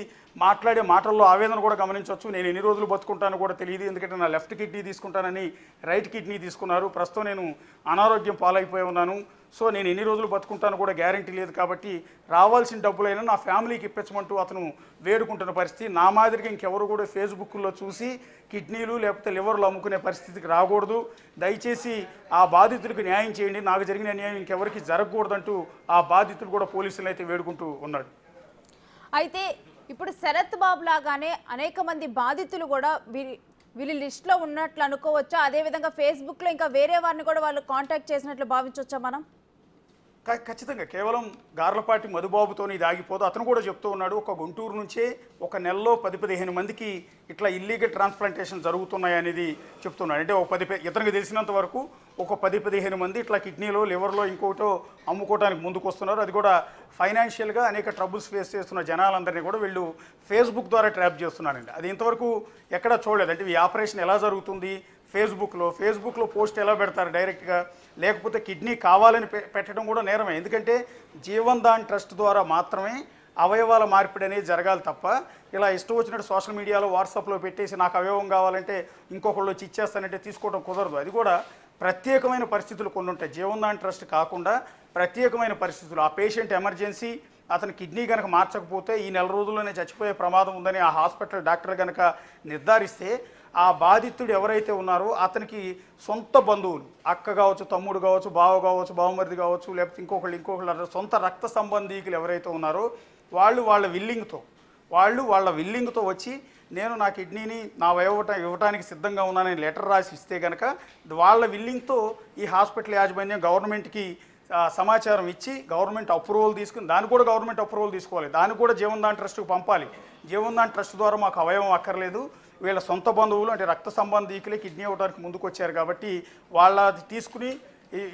మాట్లాడే మాటల్లో ఆవేదన కూడా గమనించవచ్చు. నేను ఎన్ని రోజులు బతుకుంటానో కూడా తెలియదు, ఎందుకంటే నా లెఫ్ట్ కిడ్నీ తీసుకుంటానని రైట్ కిడ్నీ తీసుకున్నారు. ప్రస్తుతం నేను అనారోగ్యం పాలైపోయి ఉన్నాను. సో నేను ఎన్ని రోజులు బతుకుంటానో కూడా గ్యారంటీ లేదు, కాబట్టి రావాల్సిన డబ్బులైనా నా ఫ్యామిలీకి ఇప్పించమంటూ అతను వేడుకుంటున్న పరిస్థితి. నా మాదిరిగా ఇంకెవరు కూడా ఫేస్బుక్లో చూసి కిడ్నీలు లేకపోతే లివర్లు అమ్ముకునే పరిస్థితికి రాకూడదు. దయచేసి ఆ బాధితుడికి న్యాయం చేయండి, నాకు జరిగిన న్యాయం ఇంకెవరికి జరగకూడదంటూ ఆ బాధితుడు కూడా పోలీసులను అయితే వేడుకుంటూ ఉన్నాడు. అయితే ఇప్పుడు శరత్ బాబు లాగానే అనేక మంది బాధితులు కూడా వీళ్ళ లిస్టులో ఉన్నట్లు అనుకోవచ్చా? అదేవిధంగా ఫేస్బుక్లో ఇంకా వేరే వారిని కూడా వాళ్ళు కాంటాక్ట్ చేసినట్లు భావించవచ్చా మనం? ఖచ్చితంగా కేవలం గార్లపాటి మధుబాబుతో ఇది ఆగిపోదు. అతను కూడా చెప్తూ ఉన్నాడు, ఒక గుంటూరు నుంచే ఒక నెలలో 10-15 మందికి ఇట్లా ఇల్లీగల్ ట్రాన్స్ప్లాంటేషన్ జరుగుతున్నాయి అనేది చెప్తున్నాడు. అంటే ఒక ఇతనికి తెలిసినంత వరకు ఒక 10-15 మంది ఇట్లా కిడ్నీలో లివర్లో ఇంకోటో అమ్ముకోవడానికి ముందుకు వస్తున్నారు. అది కూడా ఫైనాన్షియల్గా అనేక ట్రబుల్స్ ఫేస్ చేస్తున్న జనాలందరినీ కూడా వీళ్ళు ఫేస్బుక్ ద్వారా ట్రాప్ చేస్తున్నారండి. అది ఇంతవరకు ఎక్కడా చూడలేదు. అంటే ఈ ఆపరేషన్ ఎలా జరుగుతుంది, ఫేస్బుక్లో పోస్ట్ ఎలా పెడతారు డైరెక్ట్గా, లేకపోతే కిడ్నీ కావాలని పెట్టడం కూడా నేరమే. ఎందుకంటే జీవన్ దాన్ ట్రస్ట్ ద్వారా మాత్రమే అవయవాల మార్పిడి అనేది జరగాలి తప్ప ఇలా ఇష్టం వచ్చినట్టు సోషల్ మీడియాలో వాట్సాప్లో పెట్టేసి నాకు అవయవం కావాలంటే ఇంకొకళ్ళు వచ్చి ఇచ్చేస్తానంటే తీసుకోవడం కుదరదు. అది కూడా ప్రత్యేకమైన పరిస్థితులు కొన్ని ఉంటాయి. జీవన్ దాన్ ట్రస్ట్ కాకుండా ప్రత్యేకమైన పరిస్థితులు, ఆ పేషెంట్ ఎమర్జెన్సీ, అతని కిడ్నీ కనుక మార్చకపోతే ఈ నెల రోజుల్లోనే చచ్చిపోయే ప్రమాదం ఉందని ఆ హాస్పిటల్ డాక్టర్ కనుక నిర్ధారిస్తే ఆ బాధితుడు ఎవరైతే ఉన్నారో అతనికి సొంత బంధువులు, అక్క కావచ్చు, తమ్ముడు కావచ్చు, బావ కావచ్చు, బావమరిది కావచ్చు, లేకపోతే ఇంకొకళ్ళు సొంత రక్త సంబంధీకులు ఎవరైతే ఉన్నారో వాళ్ళు వాళ్ళ విల్లింగ్తో వచ్చి నేను నా కిడ్నీని నా ఇవ్వటానికి సిద్ధంగా ఉన్నానని లెటర్ రాసి ఇస్తే కనుక వాళ్ళ విల్లింగ్తో ఈ హాస్పిటల్ యాజమాన్యం గవర్నమెంట్కి సమాచారం ఇచ్చి గవర్నమెంట్ అప్రూవల్ తీసుకుని, దానికి కూడా గవర్నమెంట్ అప్రూవల్ తీసుకోవాలి, దానికి కూడా జీవన్ దాన్ ట్రస్ట్కి పంపాలి. జీవన్ దాన్ ట్రస్ట్ ద్వారా మాకు అవయవం అక్కర్లేదు, వీళ్ళ సొంత బంధువులు అంటే రక్త సంబంధీకులే కిడ్నీ ఇవ్వడానికి ముందుకు వచ్చారు కాబట్టి వాళ్ళది తీసుకుని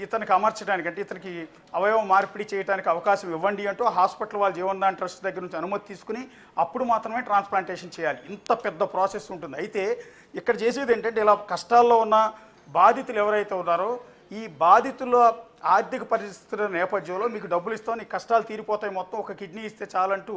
ఇతనికి అమర్చడానికి అంటే ఇతనికి అవయవం మార్పిడి చేయడానికి అవకాశం ఇవ్వండి అంటూ హాస్పిటల్ వాళ్ళు జీవన్ దాన్ ట్రస్ట్ దగ్గర నుంచి అనుమతి తీసుకుని అప్పుడు మాత్రమే ట్రాన్స్ప్లాంటేషన్ చేయాలి. ఇంత పెద్ద ప్రాసెస్ ఉంటుంది. అయితే ఇక్కడ చేసేది ఏంటంటే ఇలా కష్టాల్లో ఉన్న బాధితులు ఎవరైతే ఉన్నారో ఈ బాధితుల ఆర్థిక పరిస్థితుల నేపథ్యంలో మీకు డబ్బులు ఇస్తాం, నీ కష్టాలు తీరిపోతాయి, మొత్తం ఒక కిడ్నీ ఇస్తే చాలంటూ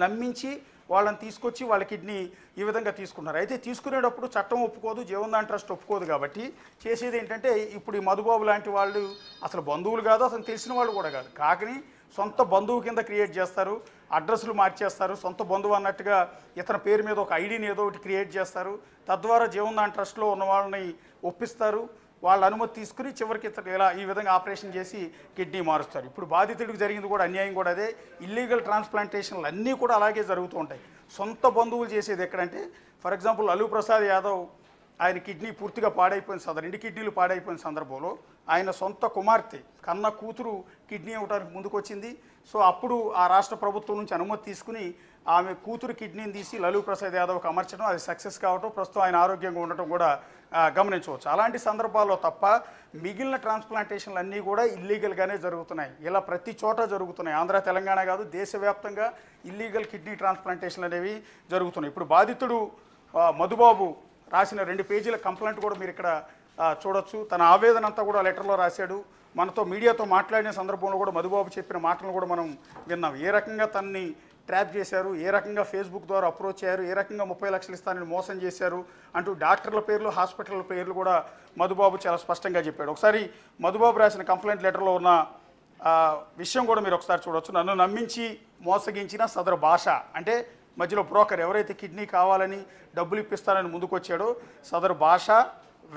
నమ్మించి వాళ్ళని తీసుకొచ్చి వాళ్ళ కిడ్నీ ఈ విధంగా తీసుకున్నారు. అయితే తీసుకునేటప్పుడు చట్టం ఒప్పుకోదు, జీవన్ దాన్ ట్రస్ట్ ఒప్పుకోదు. కాబట్టి చేసేది ఏంటంటే ఇప్పుడు ఈ మధుబాబు లాంటి వాళ్ళు అసలు బంధువులు కాదు, అసలు తెలిసిన వాళ్ళు కూడా కాదు, కాకని సొంత బంధువు కింద క్రియేట్ చేస్తారు, అడ్రస్లు మార్చేస్తారు, సొంత బంధువు అన్నట్టుగా ఇతని పేరు మీద ఒక ఐడిని ఏదో ఒకటి క్రియేట్ చేస్తారు. తద్వారా జీవన్ దాన్ ట్రస్ట్లో ఉన్న వాళ్ళని ఒప్పిస్తారు, వాళ్ళ అనుమతి తీసుకుని చివరికి ఇతను ఇలా ఈ విధంగా ఆపరేషన్ చేసి కిడ్నీ మారుస్తారు. ఇప్పుడు బాధితుడికి జరిగింది కూడా అన్యాయం కూడా అదే. ఇల్లీగల్ ట్రాన్స్ప్లాంటేషన్లు అన్నీ కూడా అలాగే జరుగుతూ ఉంటాయి. సొంత బంధువులు చేసేది ఎక్కడంటే ఫర్ ఎగ్జాంపుల్ లలూ ప్రసాద్ యాదవ్ ఆయన కిడ్నీ పూర్తిగా పాడైపోయిన 2 కిడ్నీలు పాడైపోయిన సందర్భంలో ఆయన సొంత కుమార్తె కన్న కూతురు కిడ్నీ ఇవ్వడానికి ముందుకు వచ్చింది. సో అప్పుడు ఆ రాష్ట్ర ప్రభుత్వం నుంచి అనుమతి తీసుకుని ఆమె కూతురు కిడ్నీని తీసి లలూ ప్రసాద్ యాదవ్కి అమర్చడం, అది సక్సెస్ కావడం, ప్రస్తుతం ఆయన ఆరోగ్యంగా ఉండటం కూడా గమనించవచ్చు. అలాంటి సందర్భాల్లో తప్ప మిగిలిన ట్రాన్స్ప్లాంటేషన్లు అన్నీ కూడా ఇల్లీగల్గానే జరుగుతున్నాయి. ఇలా ప్రతి చోట జరుగుతున్నాయి. ఆంధ్ర తెలంగాణ కాదు, దేశవ్యాప్తంగా ఇల్లీగల్ కిడ్నీ ట్రాన్స్ప్లాంటేషన్లు అనేవి జరుగుతున్నాయి. ఇప్పుడు బాధితుడు మధుబాబు రాసిన 2 పేజీల కంప్లైంట్ కూడా మీరు ఇక్కడ చూడొచ్చు. తన ఆవేదన అంతా కూడా లెటర్లో రాశాడు. మనతో మీడియాతో మాట్లాడిన సందర్భంలో కూడా మధుబాబు చెప్పిన మాటలను కూడా మనం విన్నాం. ఏ రకంగా తనని ట్రాప్ చేశారు, ఏ రకంగా ఫేస్బుక్ ద్వారా అప్రోచ్ అయ్యారు, ఏ రకంగా 30 లక్షలు ఇస్తానని మోసం చేశారు అంటూ డాక్టర్ల పేర్లు, హాస్పిటల్ పేర్లు కూడా మధుబాబు చాలా స్పష్టంగా చెప్పాడు. ఒకసారి మధుబాబు రాసిన కంప్లైంట్ లెటర్లో ఉన్న విషయం కూడా మీరు ఒకసారి చూడవచ్చు. నన్ను నమ్మించి మోసగించిన సదరు భాష, అంటే మధ్యలో బ్రోకర్ ఎవరైతే కిడ్నీ కావాలని డబ్బులు ఇప్పిస్తానని ముందుకొచ్చాడో సదరు భాష,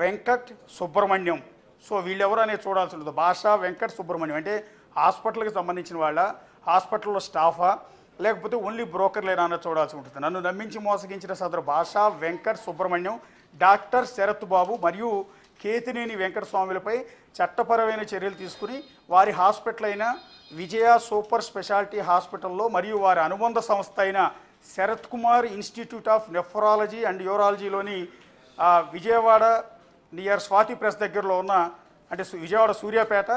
వెంకట్, సుబ్రహ్మణ్యం. సో వీళ్ళెవరు అనేది చూడాల్సి ఉంటుంది. భాష, వెంకట్, సుబ్రహ్మణ్యం అంటే హాస్పిటల్కి సంబంధించిన వాళ్ళ, హాస్పిటల్లో స్టాఫా, లేకపోతే ఓన్లీ బ్రోకర్లేనా అన్నది చూడాల్సి ఉంటుంది. నన్ను నమ్మించి మోసగించిన సదరు భాష, వెంకట్, సుబ్రహ్మణ్యం, డాక్టర్ శరత్ బాబు మరియు కేతినేని వెంకటస్వాములపై చట్టపరమైన చర్యలు తీసుకుని వారి హాస్పిటల్ అయిన విజయ సూపర్ స్పెషాలిటీ హాస్పిటల్లో మరియు వారి అనుబంధ సంస్థ అయిన Sarath Kumar institute of nephrology and యూరాలజీలోని విజయవాడ నియర్ స్వాతి ప్రెస్ దగ్గరలో ఉన్న, అంటే విజయవాడ సూర్యాపేట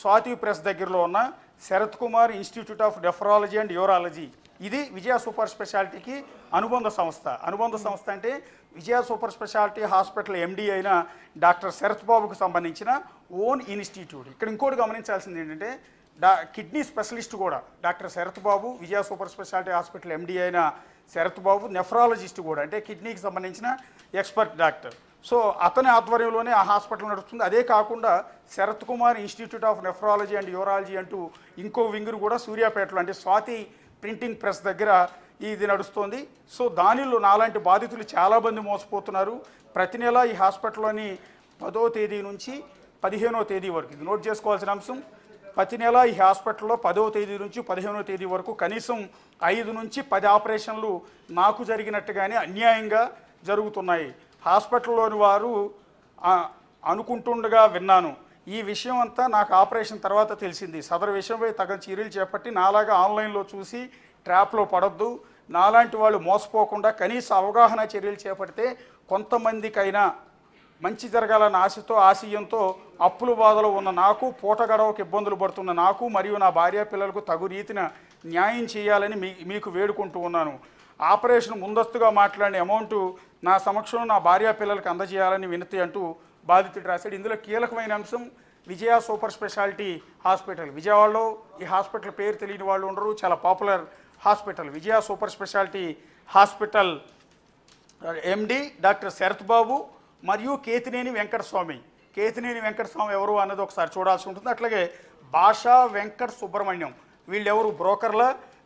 స్వాతి ప్రెస్ దగ్గరలో ఉన్న Sarath Kumar institute of nephrology and urology, ఇది విజయ సూపర్ స్పెషాలిటీకి అనుబంధ సంస్థ. అనుబంధ సంస్థ అంటే Vijaya super specialty hospital MD అయిన డాక్టర్ శరత్ బాబుకు సంబంధించిన ఓన్ ఇన్స్టిట్యూట్. ఇక్కడ ఇంకోటి గమనించాల్సింది ఏంటంటే కిడ్నీ స్పెషలిస్ట్ కూడా డాక్టర్ శరత్ బాబు, విజయ సూపర్ స్పెషాలిటీ హాస్పిటల్ ఎండి అయిన శరత్ బాబు నెఫ్రాలజిస్ట్ కూడా, అంటే కిడ్నీకి సంబంధించిన ఎక్స్పర్ట్ డాక్టర్. సో అతని ఆధ్వర్యంలోనే ఆ హాస్పిటల్ నడుస్తుంది. అదే కాకుండా Sarath Kumar institute of nephrology and urology అంటూ ఇంకో వింగును కూడా సూర్యాపేటలో, అంటే స్వాతి ప్రింటింగ్ ప్రెస్ దగ్గర ఇది నడుస్తోంది. సో దానిలో నాలాంటి బాధితులు చాలామంది మోసపోతున్నారు. ప్రతి నెల ఈ హాస్పిటల్లోని 10వ తేదీ నుంచి 15వ తేదీ వరకు, ఇది నోట్ చేసుకోవాల్సిన అంశం, ప్రతి నెల ఈ హాస్పిటల్లో 10వ తేదీ నుంచి 15వ తేదీ వరకు కనీసం 5 నుంచి 10 ఆపరేషన్లు నాకు జరిగినట్టుగానే అన్యాయంగా జరుగుతున్నాయి. హాస్పిటల్లోని వారు అనుకుంటుండగా విన్నాను. ఈ విషయం అంతా నాకు ఆపరేషన్ తర్వాత తెలిసింది. సదరు విషయంపై తగిన చర్యలు చేపట్టి నాలాగా ఆన్లైన్లో చూసి ట్రాప్లో పడొద్దు, నాలాంటి వాళ్ళు మోసపోకుండా కనీస అవగాహన చర్యలు చేపడితే కొంతమందికైనా మంచి జరగాలన్న ఆశతో, ఆశయంతో అప్పుల బాధలో ఉన్న నాకు, పూట గడవకు ఇబ్బందులు పడుతున్న నాకు మరియు నా భార్య పిల్లలకు తగు రీతిన న్యాయం చేయాలని మీకు వేడుకుంటూ ఉన్నాను. ఆపరేషన్ ముందస్తుగా మాట్లాడిన అమౌంట్ నా సమక్షంలో నా భార్య పిల్లలకు అందజేయాలని వినతి అంటూ బాధితుడు రాశాడు. ఇందులో కీలకమైన అంశం విజయ సూపర్ స్పెషాలిటీ హాస్పిటల్. విజయవాడలో ఈ హాస్పిటల్ పేరు తెలియని వాళ్ళు ఉండరు, చాలా popular hospital. Vijaya super specialty hospital MD doctor Sarath Babu మరియు కేతినేని వెంకటస్వామి. కేతినేని వెంకటస్వామి ఎవరు అన్నది ఒకసారి చూడాల్సి ఉంటుంది. అట్లాగే భాషా వెంకట్ సుబ్రహ్మణ్యం, వీళ్ళెవరు బ్రోకర్ల,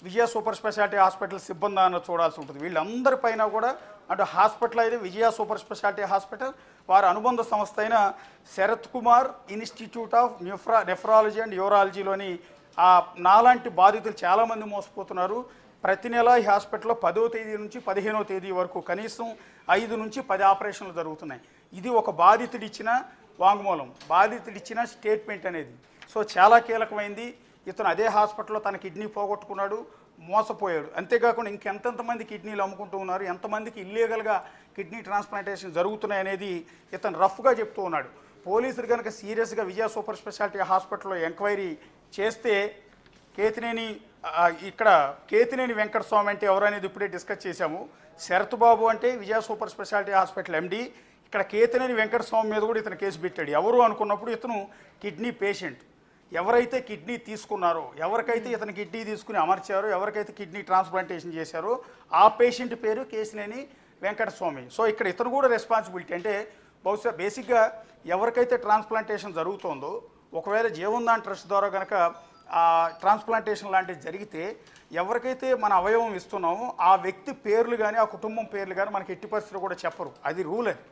విజయ సూపర్ స్పెషాలిటీ హాస్పిటల్ సిబ్బంది అన్నది చూడాల్సి ఉంటుంది. వీళ్ళందరిపైన కూడా అంటే హాస్పిటల్ అయితే విజయ సూపర్ స్పెషాలిటీ హాస్పిటల్, వారి అనుబంధ సంస్థ అయిన Sarath Kumar institute of nephrology and యూరాలజీలోని నాలాంటి బాధితులు చాలామంది మోసపోతున్నారు. ప్రతి నెల ఈ హాస్పిటల్లో 10వ తేదీ నుంచి 15వ తేదీ వరకు కనీసం 5 నుంచి 10 ఆపరేషన్లు జరుగుతున్నాయి. ఇది ఒక బాధితుడిచ్చిన వాంగ్మూలం, బాధితుడిచ్చిన స్టేట్మెంట్ అనేది. సో చాలా కీలకమైంది. ఇతను అదే హాస్పిటల్లో తన కిడ్నీ పోగొట్టుకున్నాడు, మోసపోయాడు. అంతేకాకుండా ఇంకెంతమంది కిడ్నీలు అమ్ముకుంటూ ఉన్నారు, ఎంతమందికి ఇల్లీగల్గా కిడ్నీ ట్రాన్స్ప్లాంటేషన్ జరుగుతున్నాయి అనేది ఇతను రఫ్గా చెప్తూ ఉన్నాడు. పోలీసులు కనుక సీరియస్గా విజయ సూపర్ స్పెషాలిటీ హాస్పిటల్లో ఎంక్వైరీ చేస్తే కేతినేని వెంకటస్వామి అంటే ఎవరనేది ఇప్పుడే డిస్కస్ చేశాము. శరత్ బాబు అంటే విజయ సూపర్ స్పెషాలిటీ హాస్పిటల్ ఎండి. ఇక్కడ కేతినేని వెంకటస్వామి మీద కూడా ఇతను కేసు పెట్టాడు. ఎవరు అనుకున్నప్పుడు ఇతను కిడ్నీ పేషెంట్. ఎవరైతే కిడ్నీ తీసుకున్నారో, ఎవరికైతే ఇతను కిడ్నీ తీసుకుని అమర్చారో, ఎవరికైతే కిడ్నీ ట్రాన్స్ప్లాంటేషన్ చేశారో ఆ పేషెంట్ పేరు కేతినేని వెంకటస్వామి. సో ఇక్కడ ఇతను కూడా రెస్పాన్సిబిలిటీ, అంటే బహుశా బేసిక్గా ఎవరికైతే ట్రాన్స్ప్లాంటేషన్ జరుగుతుందో, ఒకవేళ జీవన్దాన్ ట్రస్ట్ ద్వారా కనుక ట్రాన్స్ప్లాంటేషన్ లాంటివి జరిగితే ఎవరికైతే మన అవయవం ఇస్తున్నామో ఆ వ్యక్తి పేర్లు కానీ ఆ కుటుంబం పేర్లు కానీ మనకి ఎట్టి పరిస్థితులు కూడా చెప్పరు. అది రూల్ అది.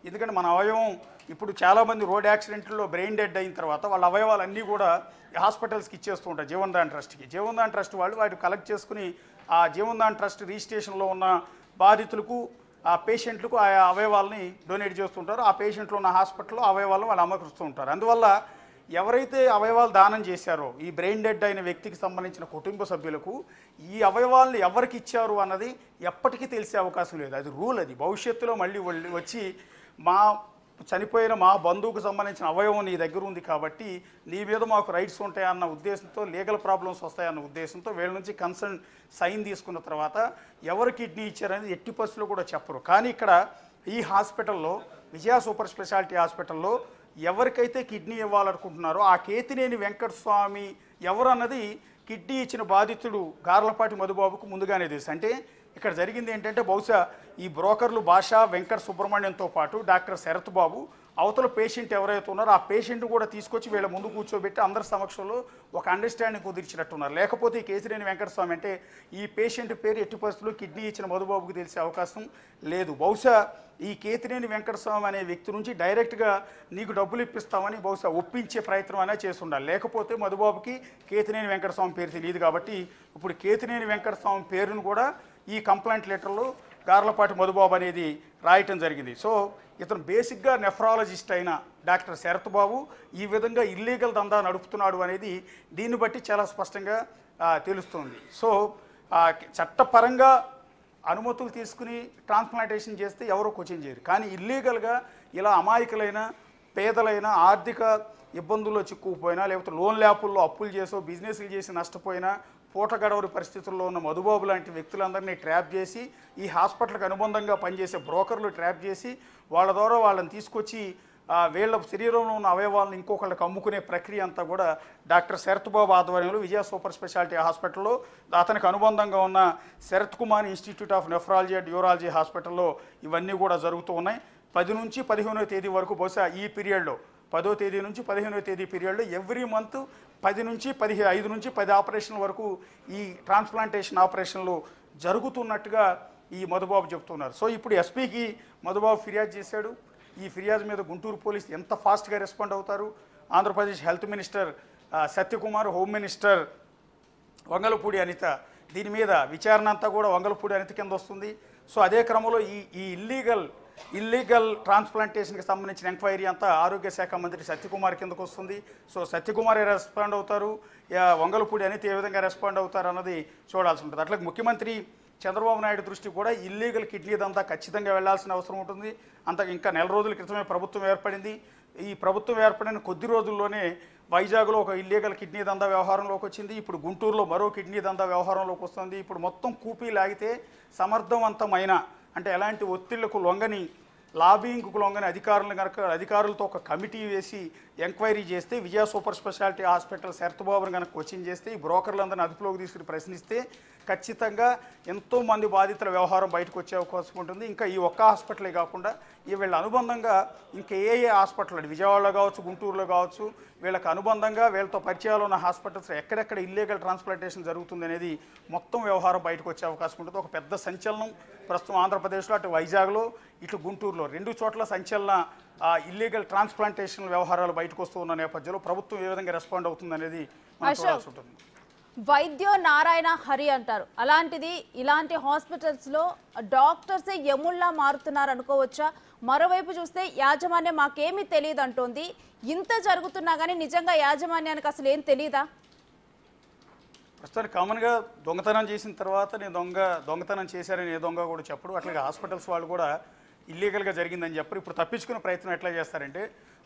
ఎందుకంటే మన అవయవం ఇప్పుడు చాలామంది రోడ్ యాక్సిడెంట్లో బ్రెయిన్ డెడ్ అయిన తర్వాత వాళ్ళ అవయవాలన్నీ కూడా హాస్పిటల్స్కి ఇచ్చేస్తూ ఉంటారు, జీవన్దాన్ ట్రస్ట్కి. జీవన్దాన్ ట్రస్ట్ వాళ్ళు వాటి కలెక్ట్ చేసుకుని ఆ జీవన్దాన్ ట్రస్ట్ రిజిస్ట్రేషన్లో ఉన్న బాధితులకు, ఆ పేషెంట్లకు ఆ అవయవాలని డొనేట్ చేస్తుంటారు. ఆ పేషెంట్లో ఉన్న హాస్పిటల్లో అవయవాలను వాళ్ళు అమర్చుతూ ఉంటారు. అందువల్ల ఎవరైతే అవయవాలు దానం చేశారో ఈ బ్రెయిన్ డెడ్ అయిన వ్యక్తికి సంబంధించిన కుటుంబ సభ్యులకు ఈ అవయవాలను ఎవరికి ఇచ్చారు అన్నది ఎప్పటికీ తెలిసే అవకాశం లేదు. అది రూల్. అది భవిష్యత్తులో మళ్ళీ వచ్చి చనిపోయిన మా బంధువుకు సంబంధించిన అవయవం నీ దగ్గర ఉంది కాబట్టి నీ మీద మాకు రైట్స్ ఉంటాయన్న ఉద్దేశంతో, లీగల్ ప్రాబ్లమ్స్ వస్తాయన్న ఉద్దేశంతో వీళ్ళ నుంచి కన్సర్న్ సైన్ తీసుకున్న తర్వాత ఎవరు కిడ్నీ ఇచ్చారనేది ఎట్టి పరిస్థితుల్లో కూడా చెప్పరు. కానీ ఇక్కడ ఈ హాస్పిటల్లో విజయ సూపర్ స్పెషాలిటీ హాస్పిటల్లో ఎవరికైతే కిడ్నీ ఇవ్వాలనుకుంటున్నారో ఆ కేతినేని వెంకటస్వామి ఎవరు అన్నది కిడ్నీ ఇచ్చిన బాధితుడు గార్లపాటి మధుబాబుకు ముందుగానే తెలుసు. అంటే ఇక్కడ జరిగింది ఏంటంటే బహుశా ఈ బ్రోకర్లు భాషా వెంకట సుబ్రహ్మణ్యంతో పాటు డాక్టర్ శరత్ బాబు అవతల పేషెంట్ ఎవరైతే ఉన్నారో ఆ పేషెంట్ కూడా తీసుకొచ్చి వీళ్ళ ముందు కూర్చోబెట్టి అందరి సమక్షంలో ఒక అండర్స్టాండింగ్ కుదిర్చినట్టున్నారు. లేకపోతే ఈ కేతినేని వెంకటస్వామి అంటే ఈ పేషెంట్ పేరు ఎట్టి పరిస్థితుల్లో కిడ్నీ ఇచ్చిన మధుబాబుకు తెలిసే అవకాశం లేదు. బహుశా ఈ కేతినేని వెంకటస్వామి అనే వ్యక్తి నుంచి డైరెక్ట్గా నీకు డబ్బులు ఇప్పిస్తామని బహుశా ఒప్పించే ప్రయత్నం అనేది చేస్తుండాలి. లేకపోతే మధుబాబుకి కేతినేని వెంకటస్వామి పేరు తెలియదు కాబట్టి ఇప్పుడు కేతినేని వెంకటస్వామి పేరును కూడా ఈ కంప్లైంట్ లెటర్లో గార్లపాటి మధుబాబు అనేది రాయటం జరిగింది. సో ఇతను బేసిక్గా నెఫ్రాలజిస్ట్ అయిన డాక్టర్ శరత్ బాబు ఈ విధంగా ఇల్లీగల్ దందా నడుపుతున్నాడు అనేది దీన్ని బట్టి చాలా స్పష్టంగా తెలుస్తుంది. సో చట్టపరంగా అనుమతులు తీసుకుని ట్రాన్స్ప్లాంటేషన్ చేస్తే ఎవరో క్వశ్చన్ చేయరు. కానీ ఇల్లీగల్గా ఇలా అమాయకులైన పేదలైన ఆర్థిక ఇబ్బందుల్లో చిక్కుకుపోయినా లేకపోతే లోన్ ల్యాపుల్లో అప్పులు చేసో బిజినెస్లు చేసి నష్టపోయినా పూట గడవరి పరిస్థితుల్లో ఉన్న మధుబాబు లాంటి వ్యక్తులందరినీ ట్రాప్ చేసి ఈ హాస్పిటల్కి అనుబంధంగా పనిచేసే బ్రోకర్లు ట్రాప్ చేసి వాళ్ళ ద్వారా వాళ్ళని తీసుకొచ్చి వీళ్ళ శరీరంలో ఉన్న అవయవాలను ఇంకొకళ్ళకి అమ్ముకునే ప్రక్రియ అంతా కూడా డాక్టర్ శరత్ బాబు ఆధ్వర్యంలో విజయ సూపర్ స్పెషాలిటీ హాస్పిటల్లో అతనికి అనుబంధంగా ఉన్న Sarath Kumar institute of nephrology and urology హాస్పిటల్లో ఇవన్నీ కూడా జరుగుతూ ఉన్నాయి. 10 నుంచి 15వ తేదీ వరకు బహుశా ఈ పీరియడ్లో 10వ తేదీ నుంచి 15వ తేదీ పీరియడ్లో ఎవ్రీ మంత్ 5 నుంచి 10 ఆపరేషన్ల వరకు ఈ ట్రాన్స్ప్లాంటేషన్ ఆపరేషన్లు జరుగుతున్నట్టుగా ఈ మధుబాబు చెప్తున్నారు. సో ఇప్పుడు ఎస్పీకి మధుబాబు ఫిర్యాదు చేశాడు. ఈ ఫిర్యాదు మీద గుంటూరు పోలీసు ఎంత ఫాస్ట్గా రెస్పాండ్ అవుతారు, Andhra Pradesh health minister Satyakumar, home minister Vangalapudi Anitha దీని మీద విచారణ అంతా కూడా వంగలపూడి అనిత కింద వస్తుంది. సో అదే క్రమంలో ఈ ఇల్లీగల్ ట్రాన్స్ప్లాంటేషన్కి సంబంధించిన ఎంక్వైరీ అంతా ఆరోగ్య శాఖ మంత్రి సత్యకుమార్ కిందకు వస్తుంది. సో సత్యకుమార్ రెస్పాండ్ అవుతారు, వంగలపూడి అనిత ఏ విధంగా రెస్పాండ్ అవుతారు అన్నది చూడాల్సి ఉంటుంది. అట్లా ముఖ్యమంత్రి చంద్రబాబు నాయుడు దృష్టి కూడా ఇల్లీగల్ కిడ్నీ దంతా ఖచ్చితంగా వెళ్లాల్సిన అవసరం ఉంటుంది. ఇంకా నెల రోజుల క్రితమే ప్రభుత్వం ఏర్పడింది. ఈ ప్రభుత్వం ఏర్పడిన కొద్ది రోజుల్లోనే వైజాగ్లో ఒక ఇల్లీగల్ కిడ్నీ దందా వ్యవహారంలోకి వచ్చింది. ఇప్పుడు గుంటూరులో మరో కిడ్నీ దందా వ్యవహారంలోకి వస్తుంది. ఇప్పుడు మొత్తం కూపీ లాగితే సమర్థవంతమైన అంటే ఎలాంటి ఒత్తిళ్లకు లొంగని లాబింగ్కు లొంగని అధికారులతో ఒక కమిటీ వేసి ఎంక్వైరీ చేస్తే విజయ సూపర్ స్పెషాలిటీ హాస్పిటల్ శరత్ బాబుని కనుక క్వశ్చన్ చేస్తే ఈ బ్రోకర్లందరినీ అదుపులోకి తీసుకుని ప్రశ్నిస్తే ఖచ్చితంగా ఎంతోమంది బాధితుల వ్యవహారం బయటకు వచ్చే అవకాశం ఉంటుంది. ఇంకా ఈ ఒక్క హాస్పిటలే కాకుండా వీళ్ళ అనుబంధంగా ఇంకా ఏ హాస్పిటల్ అంటే విజయవాడలో కావచ్చు, గుంటూరులో కావచ్చు, వీళ్ళకి అనుబంధంగా వీళ్ళతో పరిచయాలు ఉన్న హాస్పిటల్స్ ఎక్కడెక్కడ ఇల్లీగల్ ట్రాన్స్ప్లాంటేషన్ జరుగుతుంది అనేది మొత్తం వ్యవహారం బయటకు వచ్చే అవకాశం ఉంటుంది. ఒక పెద్ద సంచలనం ప్రస్తుతం ఆంధ్రప్రదేశ్లో అటు వైజాగ్లో ఇటు గుంటూరులో 2 చోట్ల సంచలన ఇల్లీగల్ ట్రాన్స్ప్లాంటేషన్ వ్యవహారాలు బయటకు వస్తూ ఉన్న నేపథ్యంలో ప్రభుత్వం ఏ విధంగా రెస్పాండ్ అవుతుంది అనేది మనం చూడాల్సి ఉంటుంది. వైద్యో నారాయణ హరి అంటారు. అలాంటిది ఇలాంటి హాస్పిటల్స్లో డాక్టర్సే యముల్లా మారుతున్నారు అనుకోవచ్చా? మరోవైపు చూస్తే యాజమాన్యం మాకేమీ తెలియదు అంటోంది. ఇంత జరుగుతున్నా కానీ నిజంగా యాజమాన్యానికి అసలు ఏం తెలియదా? ప్రస్తుతానికి కామన్గా దొంగతనం చేసిన తర్వాత నేను దొంగతనం చేశారని ఏ దొంగ కూడా చెప్పడు. అట్లాగే హాస్పిటల్స్ వాళ్ళు కూడా ఇల్లీగల్గా జరిగిందని చెప్పరు. ఇప్పుడు తప్పించుకునే ప్రయత్నం ఎట్లా చేస్తారంటే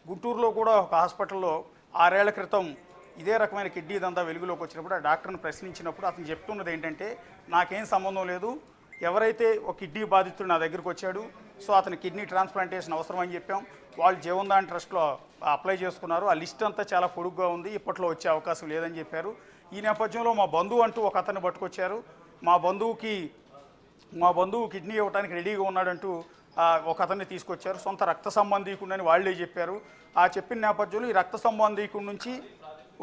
గుంటూరులో కూడా ఒక హాస్పిటల్లో 6 ఏళ్ల క్రితం ఇదే రకమైన కిడ్నీ దంతా వెలుగులోకి వచ్చినప్పుడు ఆ డాక్టర్ని ప్రశ్నించినప్పుడు అతను చెప్తున్నది ఏంటంటే నాకేం సంబంధం లేదు, ఎవరైతే ఒక కిడ్నీ బాధితుడు నా దగ్గరికి వచ్చాడు, సో అతని కిడ్నీ ట్రాన్స్ప్లాంటేషన్ అవసరం అని చెప్పాం. వాళ్ళు జీవన్దాన్ ట్రస్ట్లో అప్లై చేసుకున్నారు. ఆ లిస్ట్ అంతా చాలా పొడుగ్గా ఉంది, ఇప్పట్లో వచ్చే అవకాశం లేదని చెప్పారు. ఈ నేపథ్యంలో మా బంధువు అంటూ ఒక అతన్ని పట్టుకొచ్చారు. మా బంధువు కిడ్నీ ఇవ్వడానికి రెడీగా ఉన్నాడంటూ ఒక అతన్ని తీసుకొచ్చారు. సొంత రక్త సంబంధీకుడని వాళ్ళే చెప్పారు. ఆ చెప్పిన నేపథ్యంలో ఈ రక్త సంబంధీకుడి నుంచి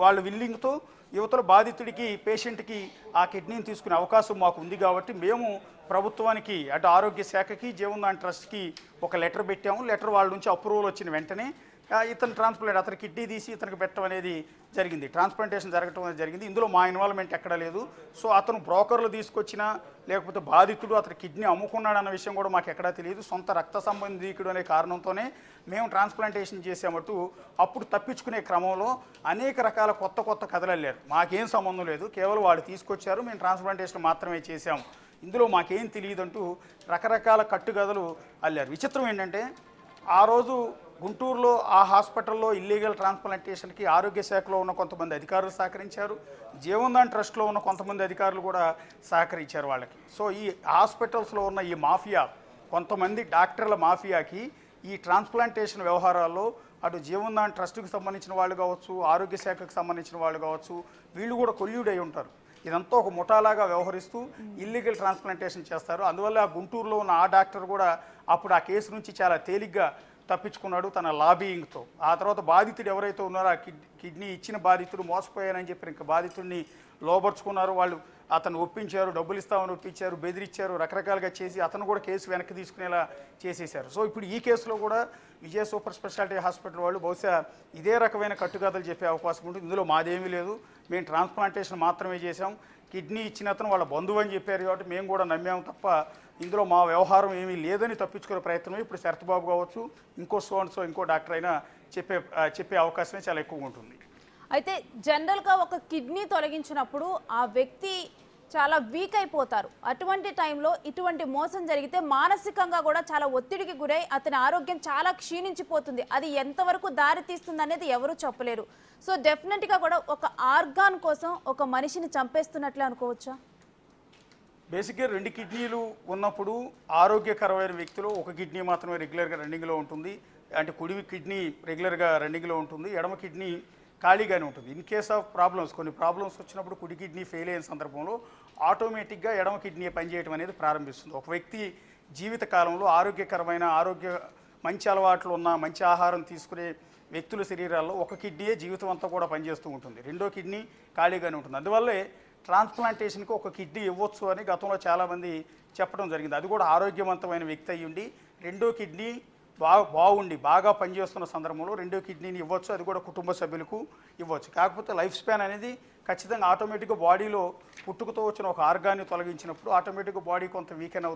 వాళ్ళు విల్లింగ్తో యువతల బాధితుడికి పేషెంట్కి ఆ కిడ్నీని తీసుకునే అవకాశం మాకు ఉంది కాబట్టి మేము ప్రభుత్వానికి అటు ఆరోగ్య శాఖకి జీవన్దాన్ ట్రస్ట్కి ఒక లెటర్ పెట్టాము. లెటర్ వాళ్ళ నుంచి అప్రూవల్ వచ్చిన వెంటనే ఇతను ట్రాన్స్ప్లాంట్ అతని కిడ్నీ తీసి ఇతనికి పెట్టడం అనేది జరిగింది. ట్రాన్స్ప్లాంటేషన్ జరగడం అనేది జరిగింది. ఇందులో మా ఇన్వాల్వ్మెంట్ ఎక్కడా లేదు. సో అతను బ్రోకర్లు తీసుకొచ్చినా లేకపోతే బాధితుడు అతని కిడ్నీ అమ్ముకున్నాడన్న విషయం కూడా మాకు ఎక్కడా తెలియదు. సొంత రక్త సంబంధీకుడు అనే కారణంతోనే మేము ట్రాన్స్ప్లాంటేషన్ చేసామట్టు అప్పుడు తప్పించుకునే క్రమంలో అనేక రకాల కొత్త కథలు అల్లారు. మాకేం సంబంధం లేదు, కేవలం వాళ్ళు తీసుకొచ్చారు, మేము ట్రాన్స్ప్లాంటేషన్ మాత్రమే చేసాము, ఇందులో మాకేం తెలియదంటూ రకరకాల కట్టుకథలు అల్లారు. విచిత్రం ఏంటంటే ఆ రోజు గుంటూరులో ఆ హాస్పిటల్లో ఇల్లీగల్ ట్రాన్స్ప్లాంటేషన్కి ఆరోగ్య శాఖలో ఉన్న కొంతమంది అధికారులు సహకరించారు, జీవన్దాన్ ట్రస్ట్లో ఉన్న కొంతమంది అధికారులు కూడా సహకరించారు వాళ్ళకి. సో ఈ హాస్పిటల్స్లో ఉన్న ఈ మాఫియా కొంతమంది డాక్టర్ల మాఫియాకి ఈ ట్రాన్స్ప్లాంటేషన్ వ్యవహారాల్లో అటు జీవన్దాన్ ట్రస్ట్కి సంబంధించిన వాళ్ళు కావచ్చు, ఆరోగ్య శాఖకు సంబంధించిన వాళ్ళు కావచ్చు, వీళ్ళు కూడా కొల్యూడై ఉంటారు. ఇదంతా ఒక ముఠాలాగా వ్యవహరిస్తూ ఇల్లీగల్ ట్రాన్స్ప్లాంటేషన్ చేస్తారు. అందువల్ల గుంటూరులో ఉన్న ఆ డాక్టర్ కూడా అప్పుడు ఆ కేసు నుంచి చాలా తేలిగ్గా తప్పించుకున్నాడు తన లాబీయింగ్తో. ఆ తర్వాత బాధితుడు ఎవరైతే ఉన్నారో ఆ కిడ్నీ ఇచ్చిన బాధితుడు మోసపోయానని చెప్పి ఇంకా బాధితుడిని లోబర్చుకున్నారు. వాళ్ళు అతను ఒప్పించారు, డబ్బులు ఇస్తామని ఒప్పించారు, బెదిరించారు, రకరకాలుగా చేసి అతను కూడా కేసు వెనక్కి తీసుకునేలా చేసేశారు. సో ఇప్పుడు ఈ కేసులో కూడా విజయ సూపర్ స్పెషాలిటీ హాస్పిటల్ వాళ్ళు బహుశా ఇదే రకమైన కట్టుకథలు చెప్పే అవకాశం ఉంటుంది. ఇందులో మాదేమీ లేదు, మేము ట్రాన్స్ప్లాంటేషన్ మాత్రమే చేసాం, కిడ్నీ ఇచ్చిన అతను వాళ్ళ బంధువు అని చెప్పారు కాబట్టి మేము కూడా నమ్మాము తప్ప ఇందులో మా వ్యవహారం ఏమీ లేదని తప్పించుకునే ప్రయత్నం ఇప్పుడు శరత్ బాబు కావచ్చు, ఇంకో ఇంకో డాక్టర్ అయినా చెప్పే అవకాశమే చాలా ఎక్కువగా ఉంటుంది. అయితే జనరల్గా ఒక కిడ్నీ తొలగించినప్పుడు ఆ వ్యక్తి చాలా వీక్ అయిపోతారు. అటువంటి టైంలో ఇటువంటి మోసం జరిగితే మానసికంగా కూడా చాలా ఒత్తిడికి గురై అతని ఆరోగ్యం చాలా క్షీణించిపోతుంది. అది ఎంతవరకు దారి తీస్తుంది అనేది ఎవరు చెప్పలేరు. సో డెఫినెట్గా కూడా ఒక ఆర్గాన్ కోసం ఒక మనిషిని చంపేస్తున్నట్లే అనుకోవచ్చా? బేసిక్గా 2 కిడ్నీలు ఉన్నప్పుడు ఆరోగ్యకరమైన వ్యక్తిలో ఒక కిడ్నీ మాత్రమే రెగ్యులర్గా రన్నింగ్లో ఉంటుంది. అంటే కుడి కిడ్నీ రెగ్యులర్గా రన్నింగ్లో ఉంటుంది, ఎడమ కిడ్నీ ఖాళీగానే ఉంటుంది. ఇన్ కేస్ ఆఫ్ కొన్ని ప్రాబ్లమ్స్ వచ్చినప్పుడు కుడి కిడ్నీ ఫెయిల్ అయిన సందర్భంలో ఆటోమేటిక్గా ఎడమ కిడ్నీ పనిచేయడం అనేది ప్రారంభిస్తుంది. ఒక వ్యక్తి జీవితకాలంలో మంచి అలవాట్లు ఉన్న మంచి ఆహారం తీసుకునే వ్యక్తుల శరీరాల్లో ఒక కిడ్నీయే జీవితం అంతా కూడా పనిచేస్తూ ఉంటుంది, రెండో కిడ్నీ ఖాళీగానే ఉంటుంది. అందువల్లే ట్రాన్స్ప్లాంటేషన్కి ఒక కిడ్నీ ఇవ్వచ్చు అని గతంలో చాలామంది చెప్పడం జరిగింది. అది కూడా ఆరోగ్యవంతమైన వ్యక్తి అయ్యి ఉండి రెండో కిడ్నీ బాగా పనిచేస్తున్న సందర్భంలో రెండో కిడ్నీని ఇవ్వచ్చు, అది కూడా కుటుంబ సభ్యులకు ఇవ్వచ్చు. కాకపోతే లైఫ్ స్పాన్ అనేది ఖచ్చితంగా ఆటోమేటిక్గా బాడీలో పుట్టుకతో వచ్చిన ఒక ఆర్గాన్ని తొలగించినప్పుడు ఆటోమేటిక్గా బాడీ కొంత వీకెన్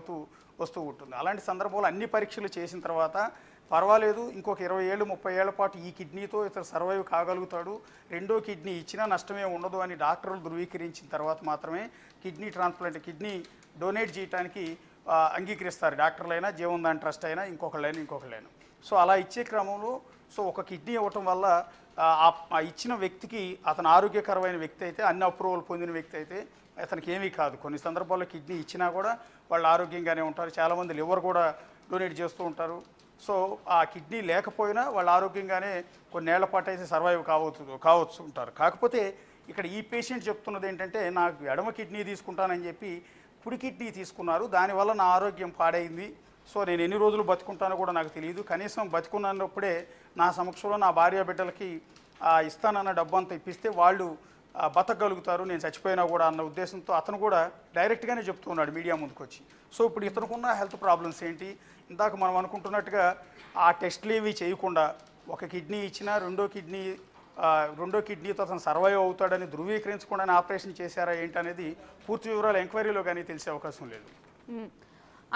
వస్తూ ఉంటుంది. అలాంటి సందర్భంలో అన్ని పరీక్షలు చేసిన తర్వాత పర్వాలేదు, ఇంకొక 20 ఏళ్ళు 30 ఏళ్ల పాటు ఈ కిడ్నీతో ఇతను సర్వైవ్ కాగలుగుతాడు, రెండో కిడ్నీ ఇచ్చినా నష్టమే ఉండదు అని డాక్టర్లు ధృవీకరించిన తర్వాత మాత్రమే కిడ్నీ డొనేట్ చేయడానికి అంగీకరిస్తారు. డాక్టర్లైనా, జీవన్దాన్ ట్రస్ట్ అయినా, ఇంకొకళ్ళైనా. సో అలా ఇచ్చే క్రమంలో ఒక కిడ్నీ ఇవ్వటం వల్ల ఆ ఇచ్చిన వ్యక్తికి అతను ఆరోగ్యకరమైన వ్యక్తి అయితే, అన్ని అప్రూవల్ పొందిన వ్యక్తి అయితే అతనికి ఏమీ కాదు. కొన్ని సందర్భాల్లో కిడ్నీ ఇచ్చినా కూడా వాళ్ళు ఆరోగ్యంగానే ఉంటారు. చాలామంది లివర్ కూడా డొనేట్ చేస్తూ ఉంటారు. సో ఆ కిడ్నీ లేకపోయినా వాళ్ళు ఆరోగ్యంగానే కొన్నేళ్ల పాటు అయితే సర్వైవ్ కావచ్చు ఉంటారు. కాకపోతే ఇక్కడ ఈ పేషెంట్ చెప్తున్నది ఏంటంటే, నాకు ఎడమ కిడ్నీ తీసుకుంటానని చెప్పి కుడి కిడ్నీ తీసుకున్నారు, దానివల్ల నా ఆరోగ్యం పాడైంది. సో నేను ఎన్ని రోజులు బతుకుంటానో కూడా నాకు తెలియదు, కనీసం బతుకున్నప్పుడే నా సమక్షంలో నా భార్య బిడ్డలకి ఇస్తానన్న డబ్బు అంతా ఇప్పిస్తే వాళ్ళు బతకగలుగుతారు, నేను చచ్చిపోయినా కూడా అన్న ఉద్దేశంతో అతను కూడా డైరెక్ట్గానే చెప్తున్నాడు మీడియా ముందుకు వచ్చి. సో ఇప్పుడు ఇతనుకున్న హెల్త్ ప్రాబ్లమ్స్ ఏంటి, ఇందాక మనం అనుకుంటున్నట్టుగా ఆ టెస్ట్లు ఏవి చేయకుండా ఒక కిడ్నీ ఇచ్చినా రెండో కిడ్నీతో అతను సర్వైవ్ అవుతాడని ధృవీకరించకుండానే ఆపరేషన్ చేశారా ఏంటనేది పూర్తి వివరాలు ఎంక్వైరీలో కానీ తెలిసే అవకాశం లేదు.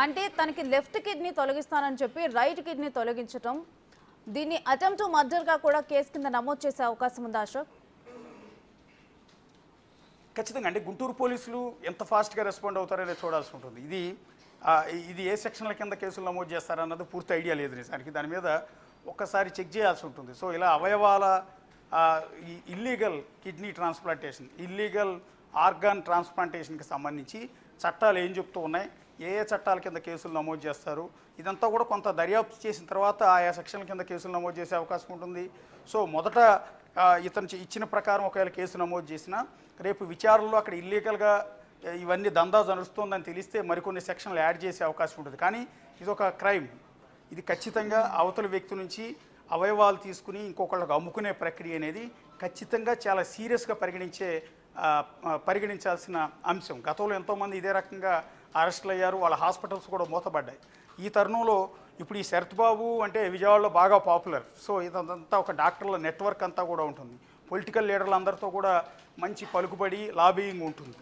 అంటే తనకి లెఫ్ట్ కిడ్నీ తొలగిస్తానని చెప్పి రైట్ కిడ్నీ తొలగించడం, దీన్ని అటెంప్ట్ టు మర్డర్గా కూడా కేసు కింద నమోదు చేసే అవకాశం ఉందా అశోక్? ఖచ్చితంగా. అంటే గుంటూరు పోలీసులు ఎంత ఫాస్ట్గా రెస్పాండ్ అవుతారనేది చూడాల్సి ఉంటుంది. ఇది ఏ సెక్షన్ల కింద కేసులు నమోదు చేస్తారన్నది పూర్తి ఐడియా లేదు నిజానికి, దాని మీద ఒక్కసారి చెక్ చేయాల్సి ఉంటుంది. సో ఇలా అవయవాల illegal kidney transplantation, illegal organ ట్రాన్స్ప్లాంటేషన్కి సంబంధించి చట్టాలు ఏం చెప్తూ ఉన్నాయి, ఏ చట్టాల కింద కేసులు నమోదు చేస్తారు, ఇదంతా కూడా కొంత దర్యాప్తు చేసిన తర్వాత ఆయా సెక్షన్ల కింద కేసులు నమోదు చేసే అవకాశం ఉంటుంది. సో మొదట ఇతను ఇచ్చిన ప్రకారం ఒకవేళ కేసు నమోదు చేసినా రేపు విచారణలో అక్కడ ఇల్లీగల్గా ఇవన్నీ దందా నడుస్తుందని తెలిస్తే మరికొన్ని సెక్షన్లు యాడ్ చేసే అవకాశం ఉంటుంది. కానీ ఇది ఒక క్రైమ్, ఇది ఖచ్చితంగా అవతల వ్యక్తి నుంచి అవయవాలు తీసుకుని ఇంకొకళ్ళకు అమ్ముకునే ప్రక్రియ అనేది ఖచ్చితంగా చాలా సీరియస్గా పరిగణించాల్సిన అంశం. గతంలో ఎంతోమంది ఇదే రకంగా అరెస్టులు అయ్యారు, వాళ్ళ హాస్పిటల్స్ కూడా మూతపడ్డాయి. ఈ తరుణంలో ఇప్పుడు ఈ శరత్ బాబు అంటే విజయవాడలో బాగా పాపులర్. సో ఇదంతా ఒక డాక్టర్ల నెట్వర్క్ అంతా కూడా ఉంటుంది, పొలిటికల్ లీడర్లు అందరితో కూడా మంచి పలుకుబడి లాబీయింగ్ ఉంటుంది.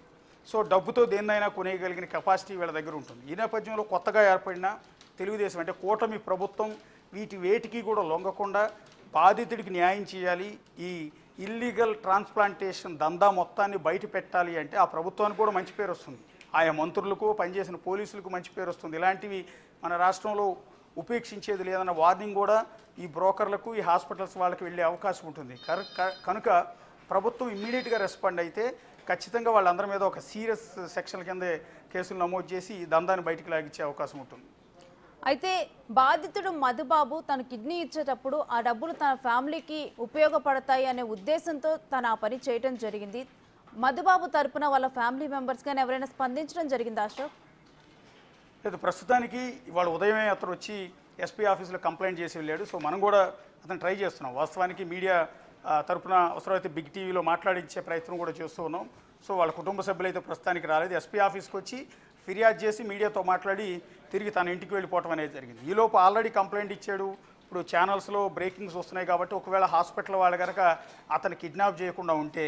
సో డబ్బుతో దేన్నైనా కొనేయగలిగిన కెపాసిటీ వీళ్ళ దగ్గర ఉంటుంది. ఈ నేపథ్యంలో కొత్తగా ఏర్పడిన తెలుగుదేశం అంటే కూటమి ప్రభుత్వం వేటికి కూడా లొంగకుండా బాధితుడికి న్యాయం చేయాలి, ఈ ఇల్లీగల్ ట్రాన్స్ప్లాంటేషన్ దందా మొత్తాన్ని బయట పెట్టాలి అంటే ఆ ప్రభుత్వానికి కూడా మంచి పేరు వస్తుంది, ఆయా మంత్రులకు పనిచేసిన పోలీసులకు మంచి పేరు వస్తుంది. ఇలాంటివి మన రాష్ట్రంలో ఉపేక్షించేది లేదన్న వార్నింగ్ కూడా ఈ బ్రోకర్లకు, ఈ హాస్పిటల్స్ వాళ్ళకి వెళ్ళే అవకాశం ఉంటుంది. కనుక ప్రభుత్వం ఇమ్మీడియట్గా రెస్పాండ్ అయితే ఖచ్చితంగా వాళ్ళందరి మీద ఒక సీరియస్ సెక్షన్ల కింద కేసులు నమోదు చేసి దందాన్ని బయటికి లాగించే అవకాశం ఉంటుంది. అయితే బాధితుడు మధుబాబు తన కిడ్నీ ఇచ్చేటప్పుడు ఆ డబ్బులు తన ఫ్యామిలీకి ఉపయోగపడతాయి అనే ఉద్దేశంతో తన ఆ పని చేయడం జరిగింది. మధుబాబు తరపున వాళ్ళ ఫ్యామిలీ మెంబర్స్ కానీ ఎవరైనా స్పందించడం జరిగింది అశోక్? లేదు, ప్రస్తుతానికి ఇవాళ ఉదయమే అతను వచ్చి ఎస్పీ ఆఫీసులో కంప్లైంట్ చేసి వెళ్ళాడు. సో మనం కూడా అతను ట్రై చేస్తున్నాం. వాస్తవానికి మీడియా తరపున అవసరమైతే బిగ్ టీవీలో మాట్లాడించే ప్రయత్నం కూడా చేస్తూ ఉన్నాం. సో వాళ్ళ కుటుంబ సభ్యులు అయితే ప్రస్తుతానికి రాలేదు. ఎస్పీ ఆఫీస్కి వచ్చి ఫిర్యాదు చేసి మీడియాతో మాట్లాడి తిరిగి తన ఇంటికి వెళ్ళిపోవటం అనేది జరిగింది. ఈలోపు ఆల్రెడీ కంప్లైంట్ ఇచ్చాడు. ఇప్పుడు ఛానల్స్లో బ్రేకింగ్స్ వస్తున్నాయి కాబట్టి ఒకవేళ హాస్పిటల్ వాళ్ళు కనుక అతను కిడ్నాప్ చేయకుండా ఉంటే,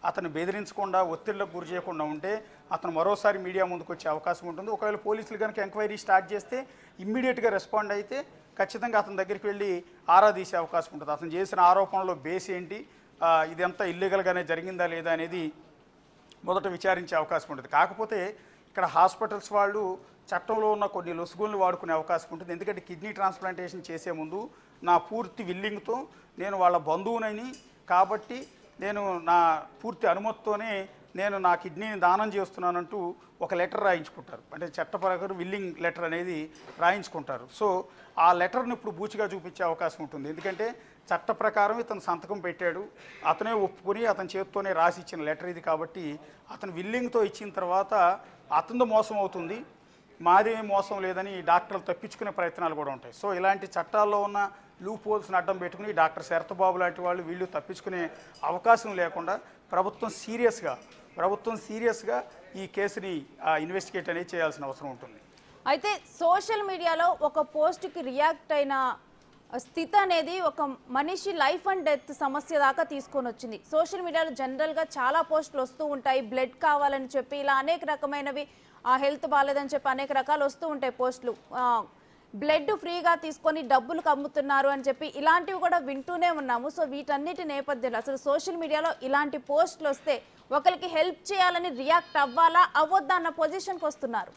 అతను బెదిరించకుండా ఒత్తిళ్లకు గురి చేయకుండా ఉంటే అతను మరోసారి మీడియా ముందుకు వచ్చే అవకాశం ఉంటుంది. ఒకవేళ పోలీసులు కనుక ఎంక్వైరీ స్టార్ట్ చేస్తే ఇమ్మీడియట్గా రెస్పాండ్ అయితే ఖచ్చితంగా అతని దగ్గరికి వెళ్ళి ఆరా తీసే అవకాశం ఉంటుంది. అతను చేసిన ఆరోపణలో బేస్ ఏంటి, ఇదంతా ఇల్లీగల్గానే జరిగిందా లేదా అనేది మొదట విచారించే అవకాశం ఉంటుంది. కాకపోతే ఇక్కడ హాస్పిటల్స్ వాళ్ళు చట్టంలో ఉన్న కొన్ని లొసుగులను వాడుకునే అవకాశం ఉంటుంది. ఎందుకంటే కిడ్నీ ట్రాన్స్ప్లాంటేషన్ చేసే ముందు నా పూర్తి విల్లింగ్తో నేను వాళ్ళ బంధువునని కాబట్టి నేను నా పూర్తి అనుమతితోనే నేను నా కిడ్నీని దానం చేస్తున్నానంటూ ఒక లెటర్ రాయించుకుంటారు. అంటే చట్ట ప్రకారం విల్లింగ్ లెటర్ అనేది రాయించుకుంటారు. సో ఆ లెటర్ని ఇప్పుడు బూచిగా చూపించే అవకాశం ఉంటుంది. ఎందుకంటే చట్ట ప్రకారం ఇతను సంతకం పెట్టాడు, అతనే ఒప్పుకొని అతని చేతితోనే రాసి ఇచ్చిన లెటర్ ఇది. కాబట్టి అతను విల్లింగ్తో ఇచ్చిన తర్వాత అతను మోసం అవుతుంది, మాదేమీ మోసం లేదని డాక్టర్లు తప్పించుకునే ప్రయత్నాలు కూడా ఉంటాయి. సో ఇలాంటి చట్టాల్లో ఉన్న లూప్ హోల్స్ని అడ్డం పెట్టుకుని డాక్టర్ శరత్బాబు లాంటి వాళ్ళు వీళ్ళు తప్పించుకునే అవకాశం లేకుండా ప్రభుత్వం సీరియస్గా ఈ కేసుని ఇన్వెస్టిగేట్ అనేది చేయాల్సిన అవసరం ఉంటుంది. అయితే సోషల్ మీడియాలో ఒక పోస్ట్కి రియాక్ట్ అయిన స్థితి అనేది ఒక మనిషి లైఫ్ అండ్ డెత్ సమస్య దాకా తీసుకొని వచ్చింది. సోషల్ మీడియాలో జనరల్గా చాలా పోస్టులు వస్తూ ఉంటాయి, బ్లడ్ కావాలని చెప్పి ఇలా అనేక రకమైనవి, హెల్త్ బాగాలేదని చెప్పి అనేక రకాలు వస్తూ ఉంటాయి పోస్టులు. బ్లడ్ ఫ్రీగా తీసుకొని డబ్బులు కమ్ముతున్నారు అని చెప్పి ఇలాంటివి కూడా వింటూనే ఉన్నాము. సో వీటన్నిటి నేపథ్యంలో అసలు సోషల్ మీడియాలో ఇలాంటి పోస్టులు వస్తే ఒకరికి హెల్ప్ చేయాలని రియాక్ట్ అవ్వాలా అవ్వద్దా అన్న పొజిషన్కి వస్తున్నారు.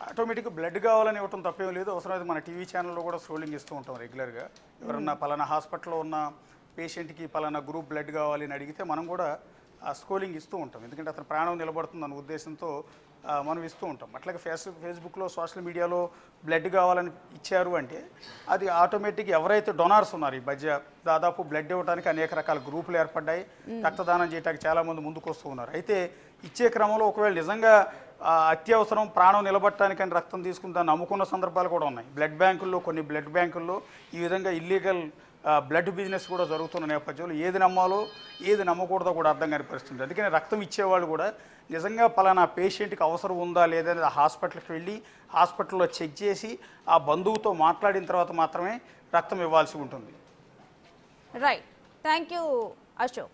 ఆటోమేటిక్గా బ్లడ్ కావాలని ఇవ్వటం తప్పేం లేదు. అవసరమైతే మన టీవీ ఛానల్లో కూడా స్క్రోలింగ్ ఇస్తూ ఉంటాం రెగ్యులర్గా. ఎవరన్నా పలానా హాస్పిటల్లో ఉన్న పేషెంట్కి పలానా గ్రూప్ బ్లడ్ కావాలి అని అడిగితే మనం కూడా స్క్రోలింగ్ ఇస్తూ ఉంటాం. ఎందుకంటే అతను ప్రాణం నిలబడుతుందన్న ఉద్దేశంతో మనం ఇస్తూ ఉంటాం. అట్లాగే ఫేస్బుక్లో సోషల్ మీడియాలో బ్లడ్ కావాలని ఇచ్చారు అంటే అది ఆటోమేటిక్ ఎవరైతే డొనార్స్ ఉన్నారు, ఈ మధ్య దాదాపు బ్లడ్ ఇవ్వడానికి అనేక రకాల గ్రూపులు ఏర్పడ్డాయి, రక్తదానం చేయడానికి చాలామంది ముందుకు వస్తూ ఉన్నారు. అయితే ఇచ్చే క్రమంలో ఒకవేళ నిజంగా అత్యవసరం ప్రాణం నిలబట్టడానికని రక్తం తీసుకుని దాన్ని నమ్ముకున్న సందర్భాలు కూడా ఉన్నాయి. కొన్ని బ్లడ్ బ్యాంకుల్లో ఈ విధంగా ఇల్లీగల్ బ్లడ్ బిజినెస్ కూడా జరుగుతున్న నేపథ్యంలో ఏది నమ్మాలో ఏది నమ్మకూడదో కూడా అర్థం కాని పరిస్థితుంది. అందుకని రక్తం ఇచ్చేవాళ్ళు కూడా నిజంగా పలానా పేషెంట్కి అవసరం ఉందా లేదనేది హాస్పిటల్కి వెళ్ళి హాస్పిటల్లో చెక్ చేసి ఆ బంధువుతో మాట్లాడిన తర్వాత మాత్రమే రక్తం ఇవ్వాల్సి ఉంటుంది. Right, thank you Ashok.